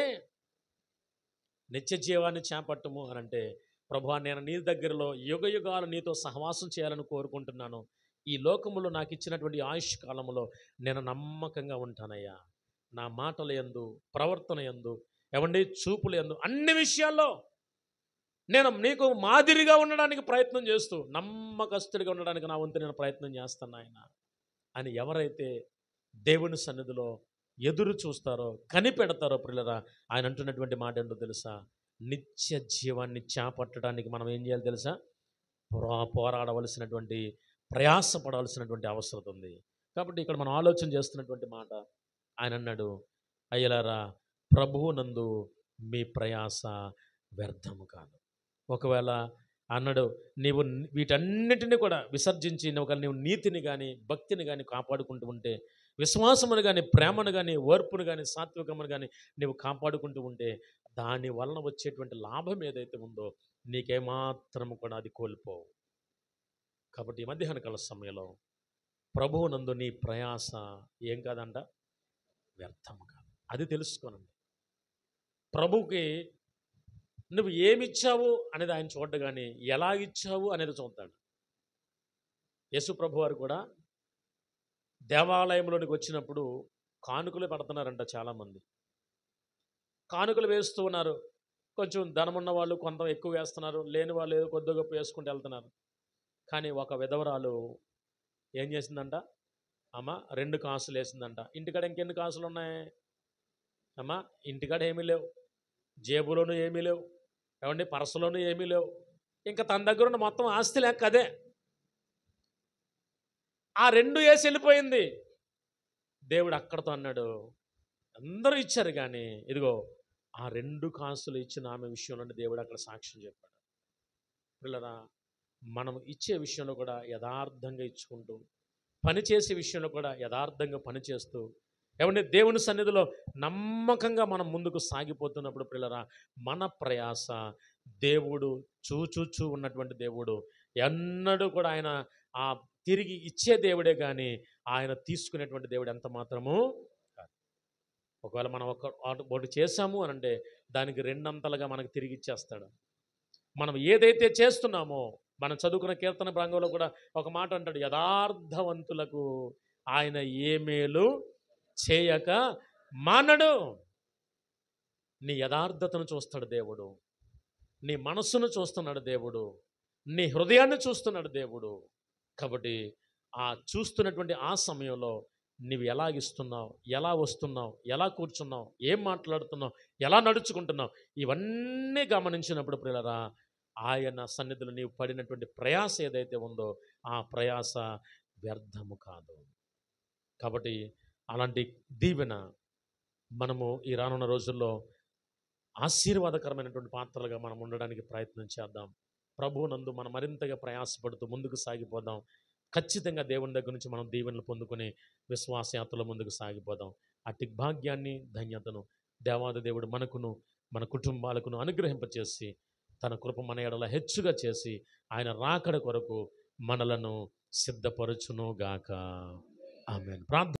నిత్య జీవాన్ని చేపట్టము అని అంటే, ప్రభువా నేను నీ దగ్గరలో యుగ యుగాలు నీతో సహవాసం చేయాలని కోరుకుంటున్నాను. ఈ లోకములో నాకు ఇచ్చినటువంటి ఆయుష్ కాలంలో నేను నమ్మకంగా ఉంటానయ్యా. నా మాటల యందు, ప్రవర్తన యందు, ఎవండి చూపుల యందు, అన్ని విషయాల్లో నేను నీకు మాదిరిగా ఉండడానికి ప్రయత్నం చేస్తూ నమ్మకస్తుడిగా ఉండడానికి నా వంతు నేను ప్రయత్నం చేస్తాను ఆయన అని ఎవరైతే దేవుని సన్నిధిలో ఎదురు చూస్తారో, కనిపెడతారో ప్రియులరా, ఆయన అంటున్నటువంటి మాట ఏంటో తెలుసా? నిత్య జీవాన్ని చేపట్టడానికి మనం ఏం చేయాలి తెలుసా? పోరాడవలసినటువంటి, ప్రయాసపడవలసినటువంటి అవసరం ఉంది. కాబట్టి ఇక్కడ మనం ఆలోచన చేస్తున్నటువంటి మాట ఆయన అన్నాడు, అయ్యలారా, ప్రభువునందు మీ ప్రయాస వ్యర్థము కాదు. ఒకవేళ అన్నాడు, నీవు వీటన్నిటిని కూడా విసర్జించి నీవు నీతిని కానీ భక్తిని కానీ కాపాడుకుంటూ ఉంటే, విశ్వాసమును కానీ ప్రేమను కానీ ఓర్పును కానీ సాత్వికమును కానీ నీవు కాపాడుకుంటూ ఉంటే, దాని వలన వచ్చేటువంటి లాభం ఏదైతే ఉందో నీకేమాత్రము కూడా అది కోల్పోవు. కాబట్టి ఈ మధ్యాహ్న కాల సమయంలో ప్రభువునందు నీ ప్రయాస ఏం కాదంట, వ్యర్థము కాదు. అది తెలుసుకోనండి. ప్రభువుకి నువ్వు ఏమిచ్చావు అనేది ఆయన చూడ్డు, కానీ ఎలా ఇచ్చావు అనేది చూస్తాడు. యేసు ప్రభు వారు కూడా దేవాలయంలోనికి వచ్చినప్పుడు కానుకలు పెడుతున్నారంట. చాలామంది కానుకలు వేస్తూ ఉన్నారు. కొంచెం ధనమున్న వాళ్ళు కొంత ఎక్కువ వేస్తున్నారు, లేని వాళ్ళు ఏదో కొద్ది గొప్ప వేసుకుంటూ వెళ్తున్నారు. కానీ ఒక విధవరాలు ఏం చేసిందంట, అమ్మ 2 కాసులు వేసిందంట. ఇంటికాడ ఇంకెన్ని కాసులు ఉన్నాయి అమ్మ? ఇంటికాడ ఏమీ లేవు, జేబులోనూ ఏమీ లేవు, ఏమండి పర్సులోనూ ఏమీ లేవు. ఇంకా తన దగ్గర ఉన్న మొత్తం ఆస్తి లెక్క అదే. ఆ 2 వేసి వెళ్ళిపోయింది. దేవుడు అక్కడతో అన్నాడు, అందరూ ఇచ్చారు కానీ ఇదిగో ఆ 2 కాసులు ఇచ్చిన ఆమె విషయంలో దేవుడు అక్కడ సాక్ష్యం చెప్పాడు. పిల్లరా, మనం ఇచ్చే విషయంలో కూడా యథార్థంగా ఇచ్చుకుంటూ, పని చేసే విషయంలో కూడా యథార్థంగా పనిచేస్తూ, ఏమంటే దేవుని సన్నిధిలో నమ్మకంగా మనం ముందుకు సాగిపోతున్నప్పుడు పిల్లరా, మన ప్రయాస దేవుడు చూచూచూ ఉన్నటువంటి దేవుడు. ఎన్నడూ కూడా ఆయన ఆ తిరిగి ఇచ్చే దేవుడే కానీ ఆయన తీసుకునేటువంటి దేవుడు ఎంత మాత్రము కాదు. ఒకవేళ మనం ఒకటి చేశాము అని అంటే దానికి 2 అంతలుగా మనకు తిరిగి ఇచ్చేస్తాడు. మనం ఏదైతే చేస్తున్నామో, మనం చదువుకున్న కీర్తన ప్రాంగంలో కూడా ఒక మాట అంటాడు, యథార్థవంతులకు ఆయన ఏ మేలు చేయక మానడు. నీ యథార్థతను చూస్తాడు దేవుడు, నీ మనస్సును చూస్తున్నాడు దేవుడు, నీ హృదయాన్ని చూస్తున్నాడు దేవుడు. కాబట్టి ఆ చూస్తున్నటువంటి ఆ సమయంలో నువ్వు ఎలాగిస్తున్నావు, ఎలా వస్తున్నావు, ఎలా కూర్చున్నావు, ఏం మాట్లాడుతున్నావు, ఎలా నడుచుకుంటున్నావు, ఇవన్నీ గమనించినప్పుడు ప్రియులారా, ఆయన సన్నిధిలో నీవు పడినటువంటి ప్రయాస ఏదైతే ఉందో ఆ ప్రయాస వ్యర్థము కాదు. కాబట్టి అలాంటి దీవెన మనము ఈ రానున్న రోజుల్లో ఆశీర్వాదకరమైనటువంటి పాత్రలుగా మనం ఉండడానికి ప్రయత్నం చేద్దాం. ప్రభువునందు మనం మరింతగా ప్రయాసపడుతూ ముందుకు సాగిపోదాం. ఖచ్చితంగా దేవుని దగ్గర నుంచి మనం దీవెనలు పొందుకుని విశ్వాసయాత్రలో ముందుకు సాగిపోదాం. అట్టి భాగ్యాన్ని, ధన్యతను దేవాది దేవుడు మనకును మన కుటుంబాలకును అనుగ్రహింపచేసి తన కృప మన ఎడల హెచ్చుగా చేసి ఆయన రాకడ కొరకు మనలను సిద్ధపరచును గాక. ఆమేన్. ప్రార్థన.